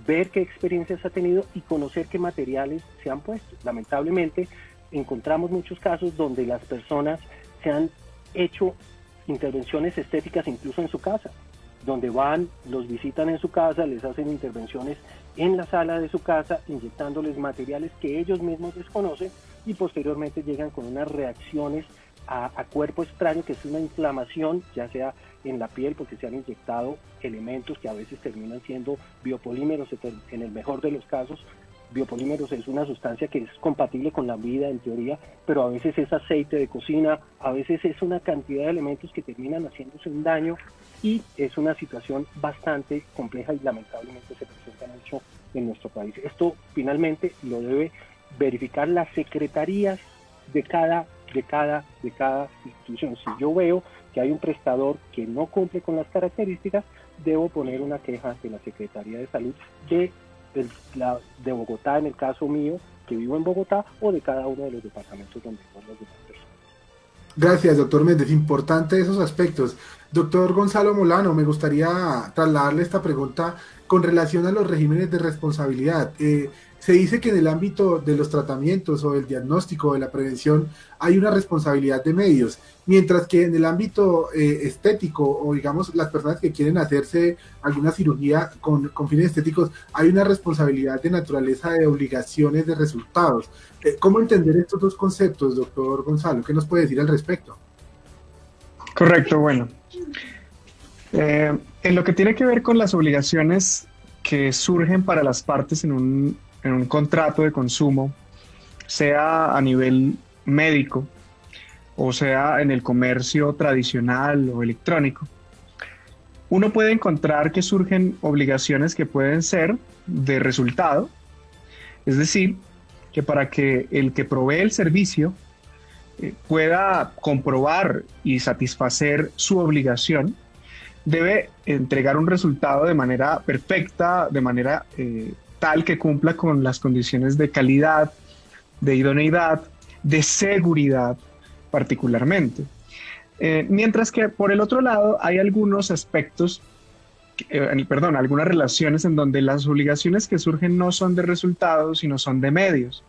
ver qué experiencias ha tenido y conocer qué materiales se han puesto. Lamentablemente encontramos muchos casos donde las personas se han hecho intervenciones estéticas incluso en su casa, donde van, los visitan en su casa, les hacen intervenciones en la sala de su casa, inyectándoles materiales que ellos mismos desconocen, y posteriormente llegan con unas reacciones a cuerpo extraño, que es una inflamación, ya sea en la piel porque se han inyectado elementos que a veces terminan siendo biopolímeros. En el mejor de los casos, biopolímeros es una sustancia que es compatible con la vida en teoría, pero a veces es aceite de cocina, a veces es una cantidad de elementos que terminan haciéndose un daño, y es una situación bastante compleja y lamentablemente se presenta mucho en nuestro país. Esto finalmente lo debe verificar las secretarías de cada institución. Si yo veo que hay un prestador que no cumple con las características, debo poner una queja ante la Secretaría de Salud de Bogotá, en el caso mío, que vivo en Bogotá, o de cada uno de los departamentos donde son las demás personas. Gracias, doctor Méndez. Importante esos aspectos. Doctor Gonzalo Molano, me gustaría trasladarle esta pregunta con relación a los regímenes de responsabilidad. Se dice que en el ámbito de los tratamientos o del diagnóstico o de la prevención hay una responsabilidad de medios, mientras que en el ámbito estético, o digamos las personas que quieren hacerse alguna cirugía con fines estéticos, hay una responsabilidad de naturaleza de obligaciones de resultados. ¿Cómo entender estos dos conceptos, doctor Gonzalo? ¿Qué nos puede decir al respecto? Correcto, bueno. En lo que tiene que ver con las obligaciones que surgen para las partes en un contrato de consumo, sea a nivel médico o sea en el comercio tradicional o electrónico, uno puede encontrar que surgen obligaciones que pueden ser de resultado, es decir, que para que el que provee el servicio pueda comprobar y satisfacer su obligación, debe entregar un resultado de manera perfecta, de manera tal que cumpla con las condiciones de calidad, de idoneidad, de seguridad particularmente. Mientras que por el otro lado hay algunos aspectos, algunas relaciones en donde las obligaciones que surgen no son de resultados, sino son de medios.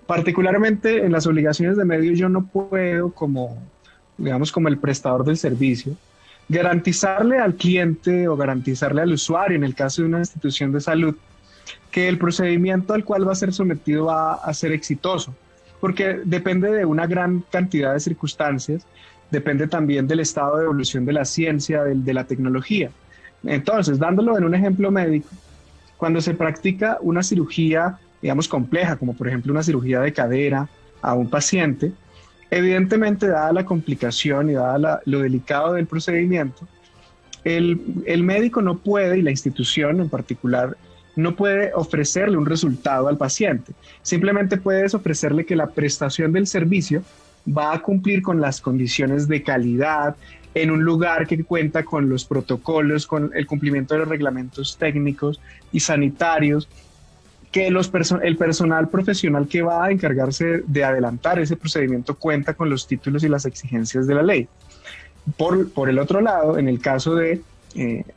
Particularmente en las obligaciones de medios yo no puedo, como el prestador del servicio, garantizarle al cliente o garantizarle al usuario, en el caso de una institución de salud, que el procedimiento al cual va a ser sometido va a ser exitoso, porque depende de una gran cantidad de circunstancias, depende también del estado de evolución de la ciencia, de la tecnología. Entonces, dándolo en un ejemplo médico, cuando se practica una cirugía, digamos, compleja, como por ejemplo una cirugía de cadera a un paciente, evidentemente, dada la complicación y dada lo delicado del procedimiento, el médico no puede, y la institución en particular, no puede ofrecerle un resultado al paciente. Simplemente puedes ofrecerle que la prestación del servicio va a cumplir con las condiciones de calidad, en un lugar que cuenta con los protocolos, con el cumplimiento de los reglamentos técnicos y sanitarios, que el personal profesional que va a encargarse de adelantar ese procedimiento cuenta con los títulos y las exigencias de la ley. Por el otro lado, en el caso de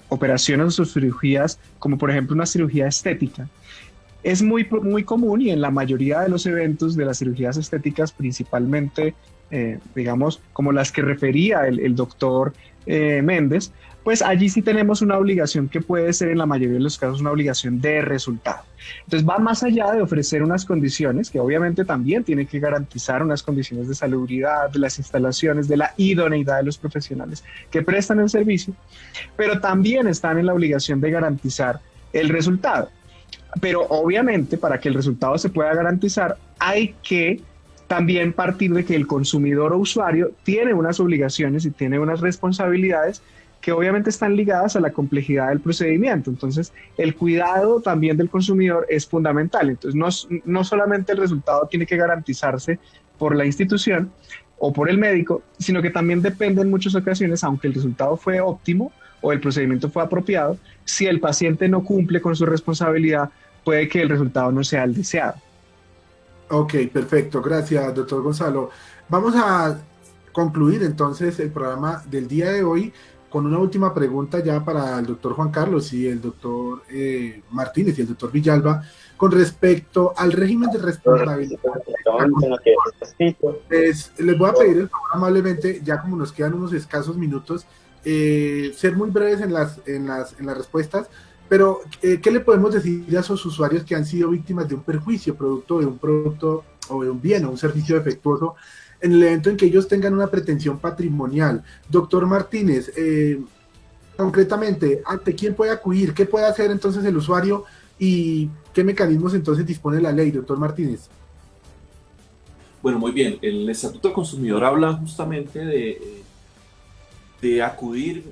operaciones o cirugías, como por ejemplo una cirugía estética, es muy común, y en la mayoría de los eventos de las cirugías estéticas, principalmente, digamos, como las que refería el doctor Méndez, pues allí sí tenemos una obligación que puede ser en la mayoría de los casos una obligación de resultado. Entonces va más allá de ofrecer unas condiciones que obviamente también tiene que garantizar unas condiciones de salubridad, de las instalaciones, de la idoneidad de los profesionales que prestan el servicio, pero también están en la obligación de garantizar el resultado. Pero obviamente para que el resultado se pueda garantizar hay que también partir de que el consumidor o usuario tiene unas obligaciones y tiene unas responsabilidades que obviamente están ligadas a la complejidad del procedimiento. Entonces, el cuidado también del consumidor es fundamental. Entonces, no solamente el resultado tiene que garantizarse por la institución o por el médico, sino que también depende en muchas ocasiones, aunque el resultado fue óptimo o el procedimiento fue apropiado, si el paciente no cumple con su responsabilidad, puede que el resultado no sea el deseado. Ok, perfecto. Gracias, doctor Gonzalo. Vamos a concluir entonces el programa del día de hoy con una última pregunta ya para el doctor Juan Carlos y el doctor Martínez y el doctor Villalba con respecto al régimen de responsabilidad. Les voy a pedir el favor amablemente, ya como nos quedan unos escasos minutos, ser muy breves en las respuestas, pero ¿qué le podemos decir a esos usuarios que han sido víctimas de un perjuicio producto de un producto o de un bien o un servicio defectuoso en el evento en que ellos tengan una pretensión patrimonial? Doctor Martínez, concretamente, ¿ante quién puede acudir? ¿Qué puede hacer entonces el usuario? ¿Y qué mecanismos entonces dispone la ley, doctor Martínez? Bueno, muy bien. El Estatuto del Consumidor habla justamente de acudir.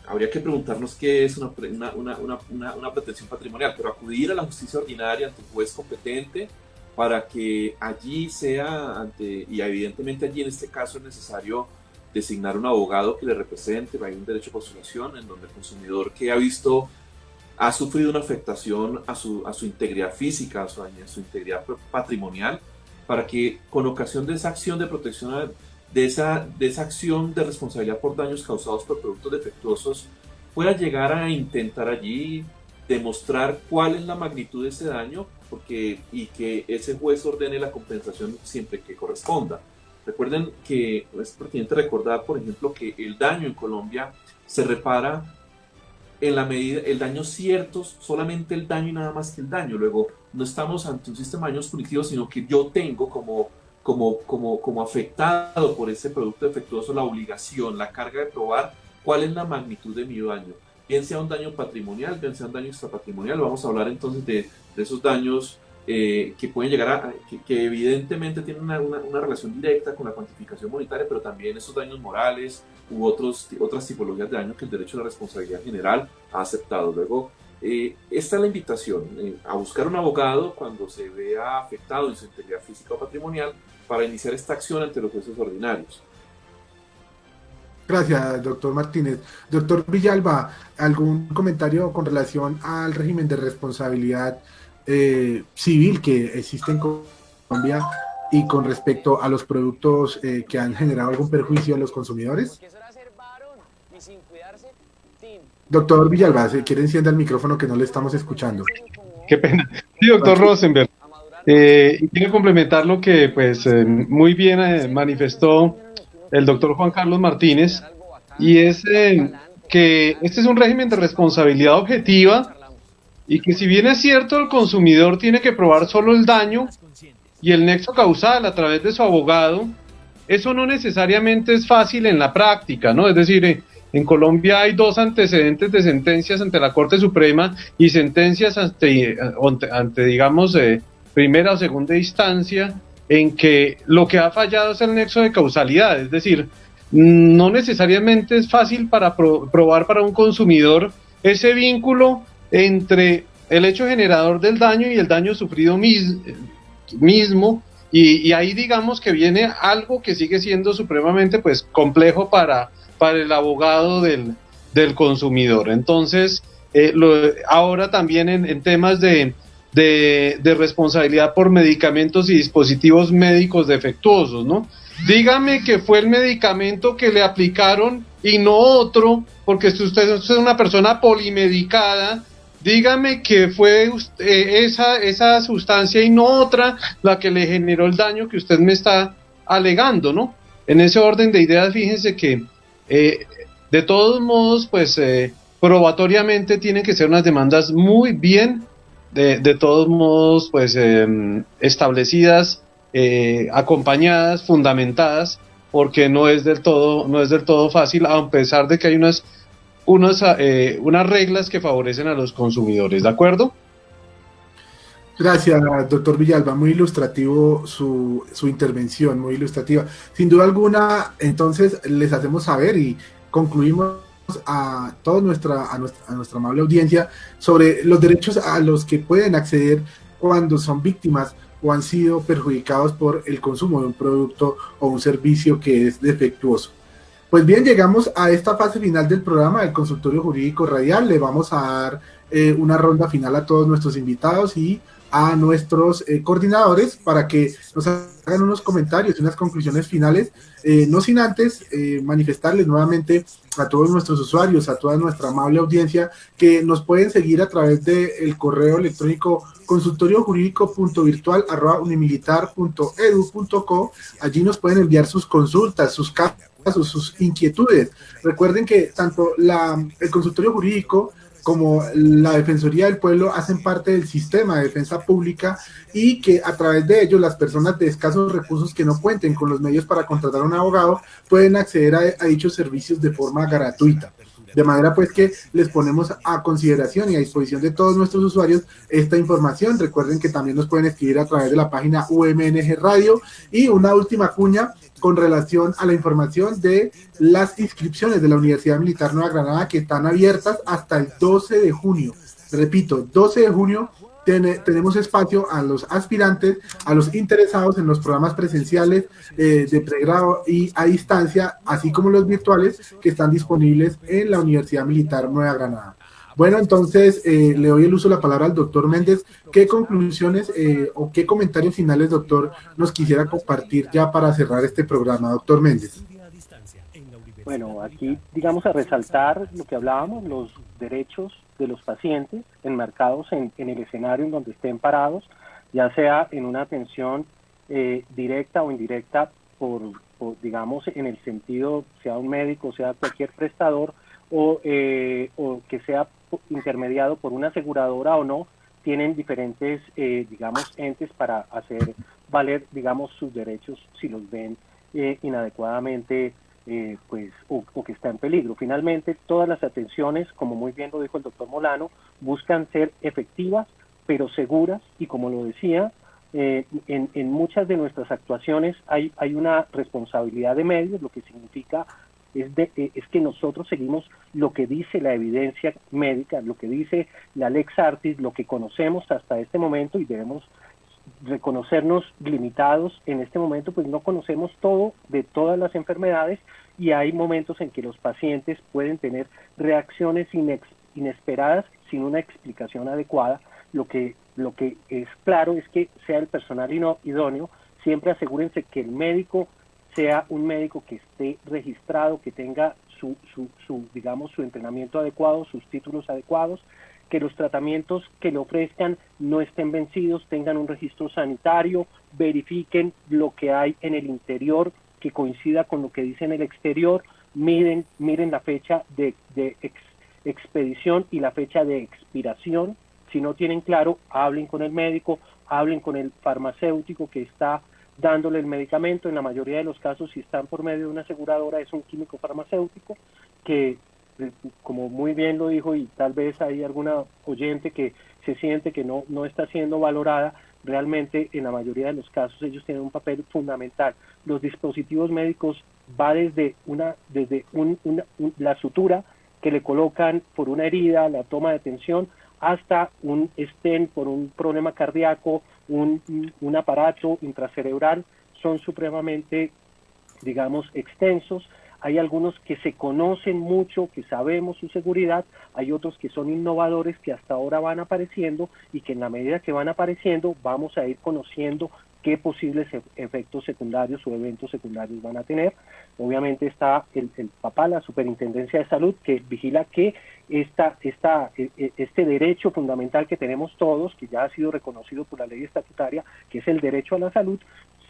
Habría que preguntarnos qué es una pretensión patrimonial, pero acudir a la justicia ordinaria ante un juez competente para que allí sea, y evidentemente allí en este caso es necesario designar un abogado que le represente. Hay un derecho a postulación en donde el consumidor que ha sufrido una afectación a su integridad física, a su integridad patrimonial, para que con ocasión de esa acción de protección, de esa acción de responsabilidad por daños causados por productos defectuosos, pueda llegar a intentar allí demostrar cuál es la magnitud de ese daño y que ese juez ordene la compensación siempre que corresponda. Recuerden que es pertinente recordar, por ejemplo, que el daño en Colombia se repara en la medida, el daño cierto, solamente el daño y nada más que el daño. Luego, no estamos ante un sistema de daños punitivos, sino que yo tengo como afectado por ese producto defectuoso la obligación, la carga de probar cuál es la magnitud de mi daño. Bien sea un daño patrimonial, bien sea un daño extrapatrimonial. Vamos a hablar entonces de esos daños que pueden llegar que evidentemente tienen una relación directa con la cuantificación monetaria, pero también esos daños morales u otras tipologías de daño que el derecho de la responsabilidad general ha aceptado. Luego, esta es la invitación, a buscar un abogado cuando se vea afectado en su integridad física o patrimonial para iniciar esta acción ante los jueces ordinarios. Gracias, doctor Martínez. Doctor Villalba, ¿algún comentario con relación al régimen de responsabilidad civil que existe en Colombia y con respecto a los productos que han generado algún perjuicio a los consumidores? Doctor Villalba, si quiere encienda el micrófono que no le estamos escuchando. Qué pena. Sí, doctor Rosenberg. Y quiero complementar lo que muy bien manifestó el doctor Juan Carlos Martínez, y es que este es un régimen de responsabilidad objetiva, y que si bien es cierto el consumidor tiene que probar solo el daño y el nexo causal a través de su abogado, eso no necesariamente es fácil en la práctica, ¿no? Es decir, en Colombia hay 2 antecedentes de sentencias ante la Corte Suprema y sentencias ante digamos, primera o segunda instancia, en que lo que ha fallado es el nexo de causalidad. Es decir, no necesariamente es fácil para probar para un consumidor ese vínculo entre el hecho generador del daño y el daño sufrido mismo, y ahí digamos que viene algo que sigue siendo supremamente complejo para el abogado del consumidor. Entonces, ahora también en temas de responsabilidad por medicamentos y dispositivos médicos defectuosos, ¿no? Dígame que fue el medicamento que le aplicaron y no otro, porque si usted es una persona polimedicada, dígame que fue esa sustancia y no otra la que le generó el daño que usted me está alegando, ¿no? En ese orden de ideas, fíjense que De todos modos, pues probatoriamente tienen que ser unas demandas muy bien, de todos modos, pues establecidas, acompañadas, fundamentadas, porque no es del todo fácil, a pesar de que hay unas reglas que favorecen a los consumidores, ¿de acuerdo? Gracias, doctor Villalba, muy ilustrativo su intervención, muy ilustrativa. Sin duda alguna, entonces les hacemos saber y concluimos a toda nuestra amable audiencia sobre los derechos a los que pueden acceder cuando son víctimas o han sido perjudicados por el consumo de un producto o un servicio que es defectuoso. Pues bien, llegamos a esta fase final del programa del Consultorio Jurídico Radial. Le vamos a dar una ronda final a todos nuestros invitados y a nuestros coordinadores para que nos hagan unos comentarios y unas conclusiones finales, no sin antes manifestarles nuevamente a todos nuestros usuarios, a toda nuestra amable audiencia, que nos pueden seguir a través del correo electrónico consultoriojurídico.virtual@unimilitar.edu.co. Allí nos pueden enviar sus consultas, sus casos, sus inquietudes. Recuerden que tanto el consultorio jurídico como la Defensoría del Pueblo hacen parte del sistema de defensa pública y que a través de ello las personas de escasos recursos que no cuenten con los medios para contratar a un abogado pueden acceder a dichos servicios de forma gratuita. De manera pues que les ponemos a consideración y a disposición de todos nuestros usuarios esta información. Recuerden que también nos pueden escribir a través de la página UMNG Radio. Y una última cuña con relación a la información de las inscripciones de la Universidad Militar Nueva Granada, que están abiertas hasta el 12 de junio. Repito, 12 de junio tenemos espacio a los aspirantes, a los interesados en los programas presenciales de pregrado y a distancia, así como los virtuales que están disponibles en la Universidad Militar Nueva Granada. Bueno, entonces le doy el uso de la palabra al doctor Méndez. ¿Qué conclusiones o qué comentarios finales, doctor, nos quisiera compartir ya para cerrar este programa, doctor Méndez? Bueno, aquí digamos a resaltar lo que hablábamos, los derechos de los pacientes enmarcados en el escenario en donde estén parados, ya sea en una atención directa o indirecta por digamos en el sentido, sea un médico, sea cualquier prestador, o que sea intermediado por una aseguradora o no, tienen diferentes digamos entes para hacer valer digamos sus derechos si los ven inadecuadamente pues o que está en peligro. Finalmente, todas las atenciones, como muy bien lo dijo el doctor Molano, buscan ser efectivas pero seguras, y como lo decía, en muchas de nuestras actuaciones hay una responsabilidad de medios, lo que significa es que nosotros seguimos lo que dice la evidencia médica, lo que dice la Lex Artis, lo que conocemos hasta este momento, y debemos reconocernos limitados en este momento, pues no conocemos todo de todas las enfermedades, y hay momentos en que los pacientes pueden tener reacciones inesperadas sin una explicación adecuada. Lo que es claro es que sea el personal idóneo, siempre asegúrense que el médico sea un médico que esté registrado, que tenga su entrenamiento adecuado, sus títulos adecuados, que los tratamientos que le ofrezcan no estén vencidos, tengan un registro sanitario, verifiquen lo que hay en el interior que coincida con lo que dice en el exterior, miren la fecha de expedición y la fecha de expiración. Si no tienen claro, hablen con el médico, hablen con el farmacéutico que está dándole el medicamento. En la mayoría de los casos, si están por medio de una aseguradora, es un químico farmacéutico que, como muy bien lo dijo, y tal vez hay alguna oyente que se siente que no está siendo valorada, realmente en la mayoría de los casos ellos tienen un papel fundamental. Los dispositivos médicos va desde la sutura que le colocan por una herida, la toma de tensión, hasta un stent por un problema cardíaco, un aparato intracerebral. Son supremamente, digamos, extensos. Hay algunos que se conocen mucho, que sabemos su seguridad, hay otros que son innovadores, que hasta ahora van apareciendo, y que en la medida que van apareciendo vamos a ir conociendo qué posibles efectos secundarios o eventos secundarios van a tener. Obviamente está el papá, la Superintendencia de Salud, que vigila que este derecho fundamental que tenemos todos, que ya ha sido reconocido por la ley estatutaria, que es el derecho a la salud,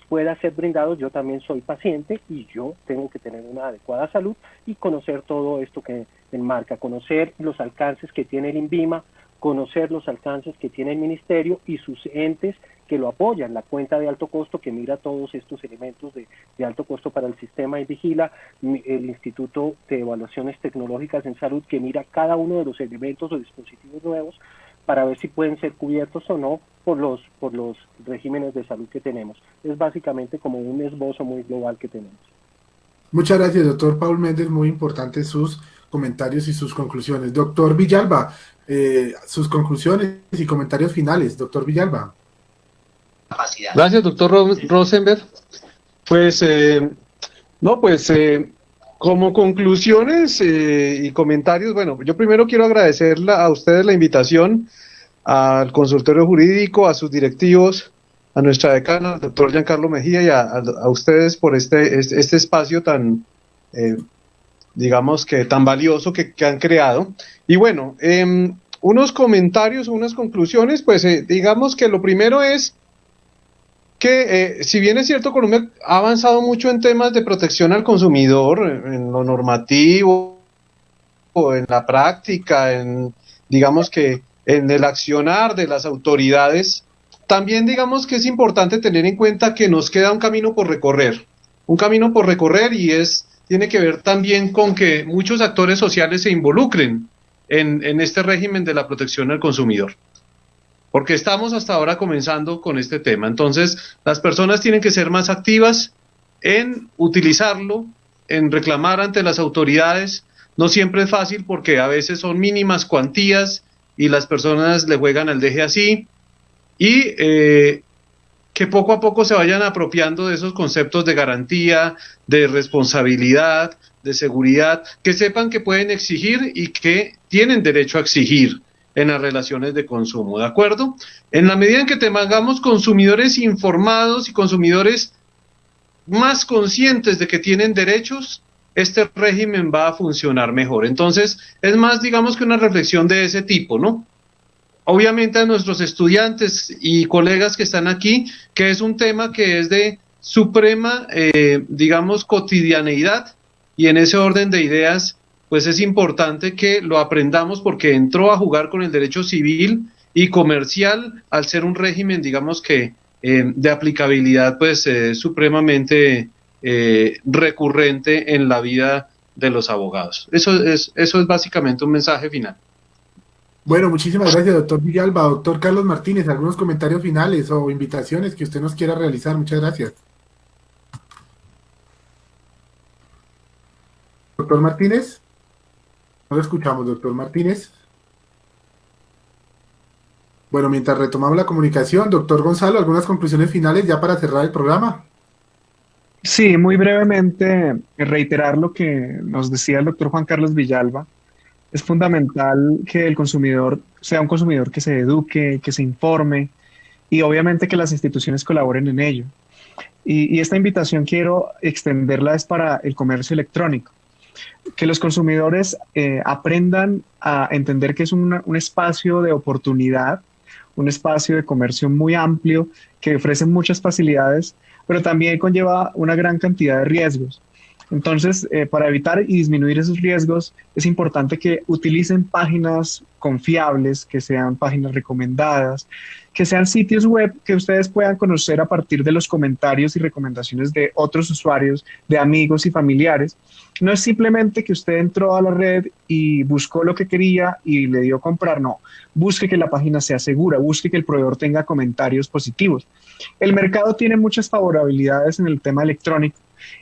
pueda ser brindados. Yo también soy paciente y yo tengo que tener una adecuada salud y conocer todo esto que enmarca, conocer los alcances que tiene el INVIMA, conocer los alcances que tiene el Ministerio y sus entes que lo apoyan, la cuenta de alto costo que mira todos estos elementos de alto costo para el sistema y vigila, el Instituto de Evaluaciones Tecnológicas en Salud que mira cada uno de los elementos o dispositivos nuevos para ver si pueden ser cubiertos o no por los regímenes de salud que tenemos. Es básicamente como un esbozo muy global que tenemos. Muchas gracias, doctor Paul Méndez, muy importantes sus comentarios y sus conclusiones. Doctor Villalba, sus conclusiones y comentarios finales. Doctor Villalba. Gracias, doctor Rosenberg. Pues, como conclusiones y comentarios, bueno, yo primero quiero agradecer a ustedes la invitación al consultorio jurídico, a sus directivos, a nuestra decana, al doctor Giancarlo Mejía, y a ustedes por este espacio tan, digamos que tan valioso que han creado. Y bueno, unos comentarios, unas conclusiones, pues digamos que lo primero es que si bien es cierto, Colombia ha avanzado mucho en temas de protección al consumidor, en lo normativo, o en la práctica, digamos que en el accionar de las autoridades, también digamos que es importante tener en cuenta que nos queda un camino por recorrer y tiene que ver también con que muchos actores sociales se involucren en este régimen de la protección al consumidor. Porque estamos hasta ahora comenzando con este tema. Entonces, las personas tienen que ser más activas en utilizarlo, en reclamar ante las autoridades. No siempre es fácil porque a veces son mínimas cuantías y las personas le juegan al deje así. Y que poco a poco se vayan apropiando de esos conceptos de garantía, de responsabilidad, de seguridad, que sepan que pueden exigir y que tienen derecho a exigir en las relaciones de consumo, ¿de acuerdo? En la medida en que tengamos consumidores informados y consumidores más conscientes de que tienen derechos, este régimen va a funcionar mejor. Entonces, es más, digamos que una reflexión de ese tipo, ¿no? Obviamente a nuestros estudiantes y colegas que están aquí, que es un tema que es de suprema, digamos, cotidianeidad, y en ese orden de ideas, pues es importante que lo aprendamos porque entró a jugar con el derecho civil y comercial al ser un régimen, digamos que de aplicabilidad pues supremamente recurrente en la vida de los abogados. Eso es básicamente un mensaje final. Bueno, muchísimas gracias, doctor Villalba. Doctor Carlos Martínez, algunos comentarios finales o invitaciones que usted nos quiera realizar. Muchas gracias. Doctor Martínez. No lo escuchamos, doctor Martínez. Bueno, mientras retomamos la comunicación, doctor Gonzalo, algunas conclusiones finales ya para cerrar el programa. Sí, muy brevemente, reiterar lo que nos decía el doctor Juan Carlos Villalba. Es fundamental que el consumidor sea un consumidor que se eduque, que se informe y obviamente que las instituciones colaboren en ello. Y esta invitación quiero extenderla es para el comercio electrónico. Que los consumidores aprendan a entender que es un espacio de oportunidad, un espacio de comercio muy amplio que ofrece muchas facilidades, pero también conlleva una gran cantidad de riesgos. Entonces, para evitar y disminuir esos riesgos, es importante que utilicen páginas confiables, que sean páginas recomendadas, que sean sitios web que ustedes puedan conocer a partir de los comentarios y recomendaciones de otros usuarios, de amigos y familiares. No es simplemente que usted entró a la red y buscó lo que quería y le dio comprar, no. Busque que la página sea segura, busque que el proveedor tenga comentarios positivos. El mercado tiene muchas favorabilidades en el tema electrónico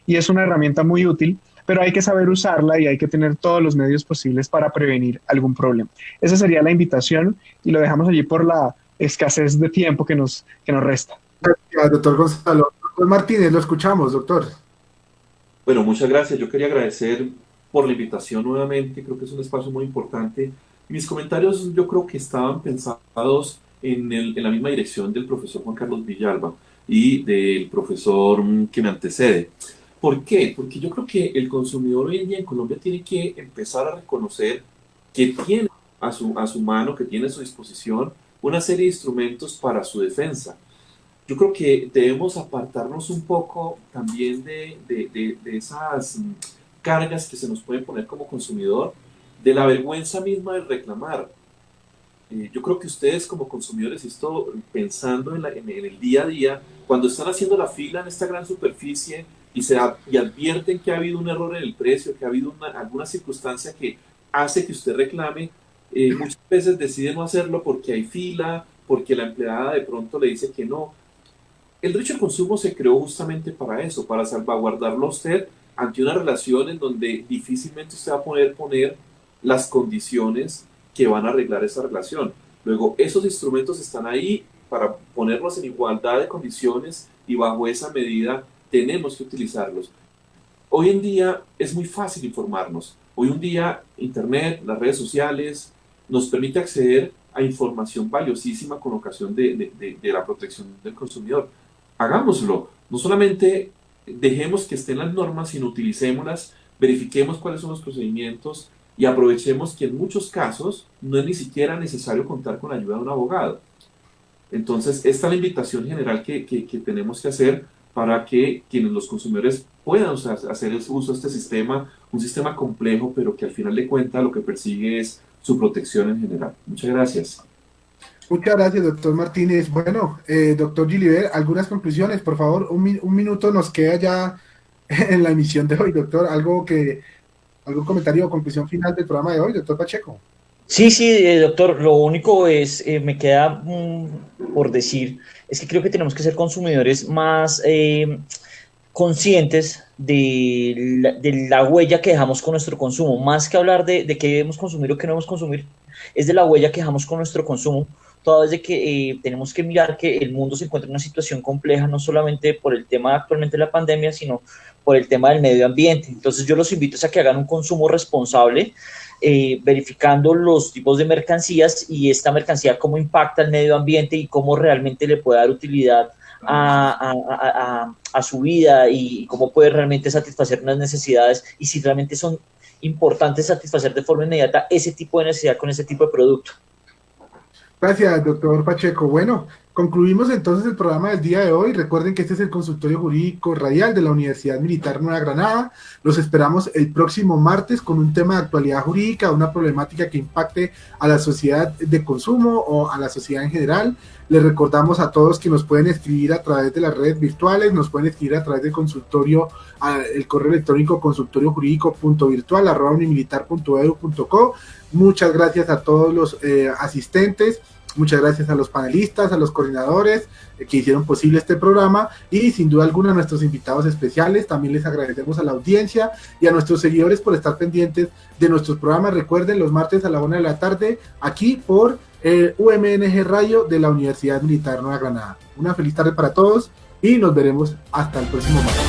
y es una herramienta muy útil, pero hay que saber usarla y hay que tener todos los medios posibles para prevenir algún problema. Esa sería la invitación y lo dejamos allí por la escasez de tiempo que nos resta. Gracias, doctor Gonzalo. Doctor Martínez, lo escuchamos, doctor. Bueno, muchas gracias. Yo quería agradecer por la invitación nuevamente. Creo que es un espacio muy importante. Mis comentarios yo creo que estaban pensados en la misma dirección del profesor Juan Carlos Villalba y del profesor que me antecede. ¿Por qué? Porque yo creo que el consumidor hoy en día en Colombia tiene que empezar a reconocer que tiene a su mano, que tiene a su disposición una serie de instrumentos para su defensa. yo creo que debemos apartarnos un poco también de esas cargas que se nos pueden poner como consumidor, de la vergüenza misma de reclamar. Yo creo que ustedes como consumidores, esto pensando en el día a día, cuando están haciendo la fila en esta gran superficie y advierten que ha habido un error en el precio, que ha habido alguna circunstancia que hace que usted reclame, muchas veces deciden no hacerlo porque hay fila, porque la empleada de pronto le dice que no. El derecho al consumo se creó justamente para eso, para salvaguardarlo a usted ante una relación en donde difícilmente usted va a poner las condiciones que van a arreglar esa relación. Luego, esos instrumentos están ahí para ponernos en igualdad de condiciones y bajo esa medida tenemos que utilizarlos. Hoy en día es muy fácil informarnos. Hoy en día Internet, las redes sociales, nos permite acceder a información valiosísima con ocasión de la protección del consumidor. Hagámoslo. No solamente dejemos que estén las normas, sino utilicémoslas, verifiquemos cuáles son los procedimientos y aprovechemos que en muchos casos no es ni siquiera necesario contar con la ayuda de un abogado. Entonces, esta es la invitación general que tenemos que hacer para que los consumidores puedan hacer uso de este sistema, un sistema complejo, pero que al final de cuentas lo que persigue es su protección en general. Muchas gracias. Muchas gracias, doctor Martínez. Bueno, doctor Gilibert, algunas conclusiones, por favor. Un minuto nos queda ya en la emisión de hoy, doctor. ¿Algún comentario o conclusión final del programa de hoy, doctor Pacheco? Sí, doctor, lo único es, me queda por decir, es que creo que tenemos que ser consumidores más conscientes de la huella que dejamos con nuestro consumo, más que hablar de qué debemos consumir o qué no debemos consumir, es de la huella que dejamos con nuestro consumo, toda vez de que tenemos que mirar que el mundo se encuentra en una situación compleja, no solamente por el tema actualmente de la pandemia, sino por el tema del medio ambiente. Entonces yo los invito a que hagan un consumo responsable, verificando los tipos de mercancías y esta mercancía cómo impacta el medio ambiente y cómo realmente le puede dar utilidad a su vida y cómo puede realmente satisfacer unas necesidades y si realmente son importantes satisfacer de forma inmediata ese tipo de necesidad con ese tipo de producto. Gracias, doctor Pacheco. Bueno, concluimos entonces el programa del día de hoy. Recuerden que este es el consultorio jurídico radial de la Universidad Militar Nueva Granada. Los esperamos el próximo martes con un tema de actualidad jurídica, una problemática que impacte a la sociedad de consumo o a la sociedad en general. Les recordamos a todos que nos pueden escribir a través de las redes virtuales, nos pueden escribir a través del consultorio, el correo electrónico consultoriojurídico.virtual@unimilitar.edu.co. Muchas gracias a todos los asistentes, muchas gracias a los panelistas, a los coordinadores que hicieron posible este programa y sin duda alguna a nuestros invitados especiales. También les agradecemos a la audiencia y a nuestros seguidores por estar pendientes de nuestros programas. Recuerden, los martes a la 1 de la tarde, aquí por UMNG Radio de la Universidad Militar Nueva Granada. Una feliz tarde para todos y nos veremos hasta el próximo martes.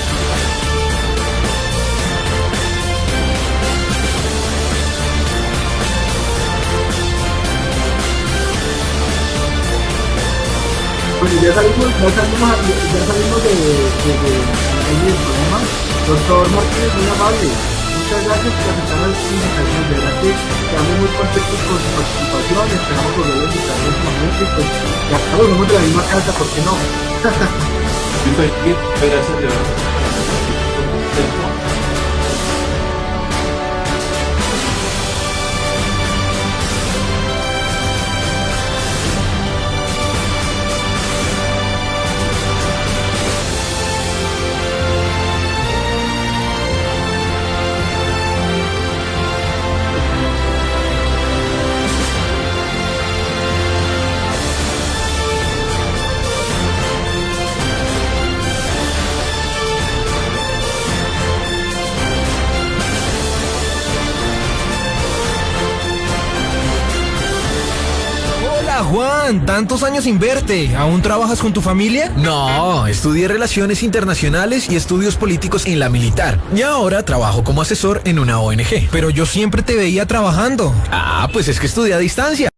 Bueno, ya salimos del programa. Doctor Martínez, muy amable. Muchas gracias por aceptar la invitación. De verdad que estamos muy contentos con su participación. Esperamos volver a invitar próximamente. Pues ya volvemos de la misma casa, ¿por qué no? Gracias, de verdad. Juan, tantos años sin verte. ¿Aún trabajas con tu familia? No, estudié Relaciones Internacionales y Estudios Políticos en la Militar. Y ahora trabajo como asesor en una ONG. Pero yo siempre te veía trabajando. Ah, pues es que estudié a distancia.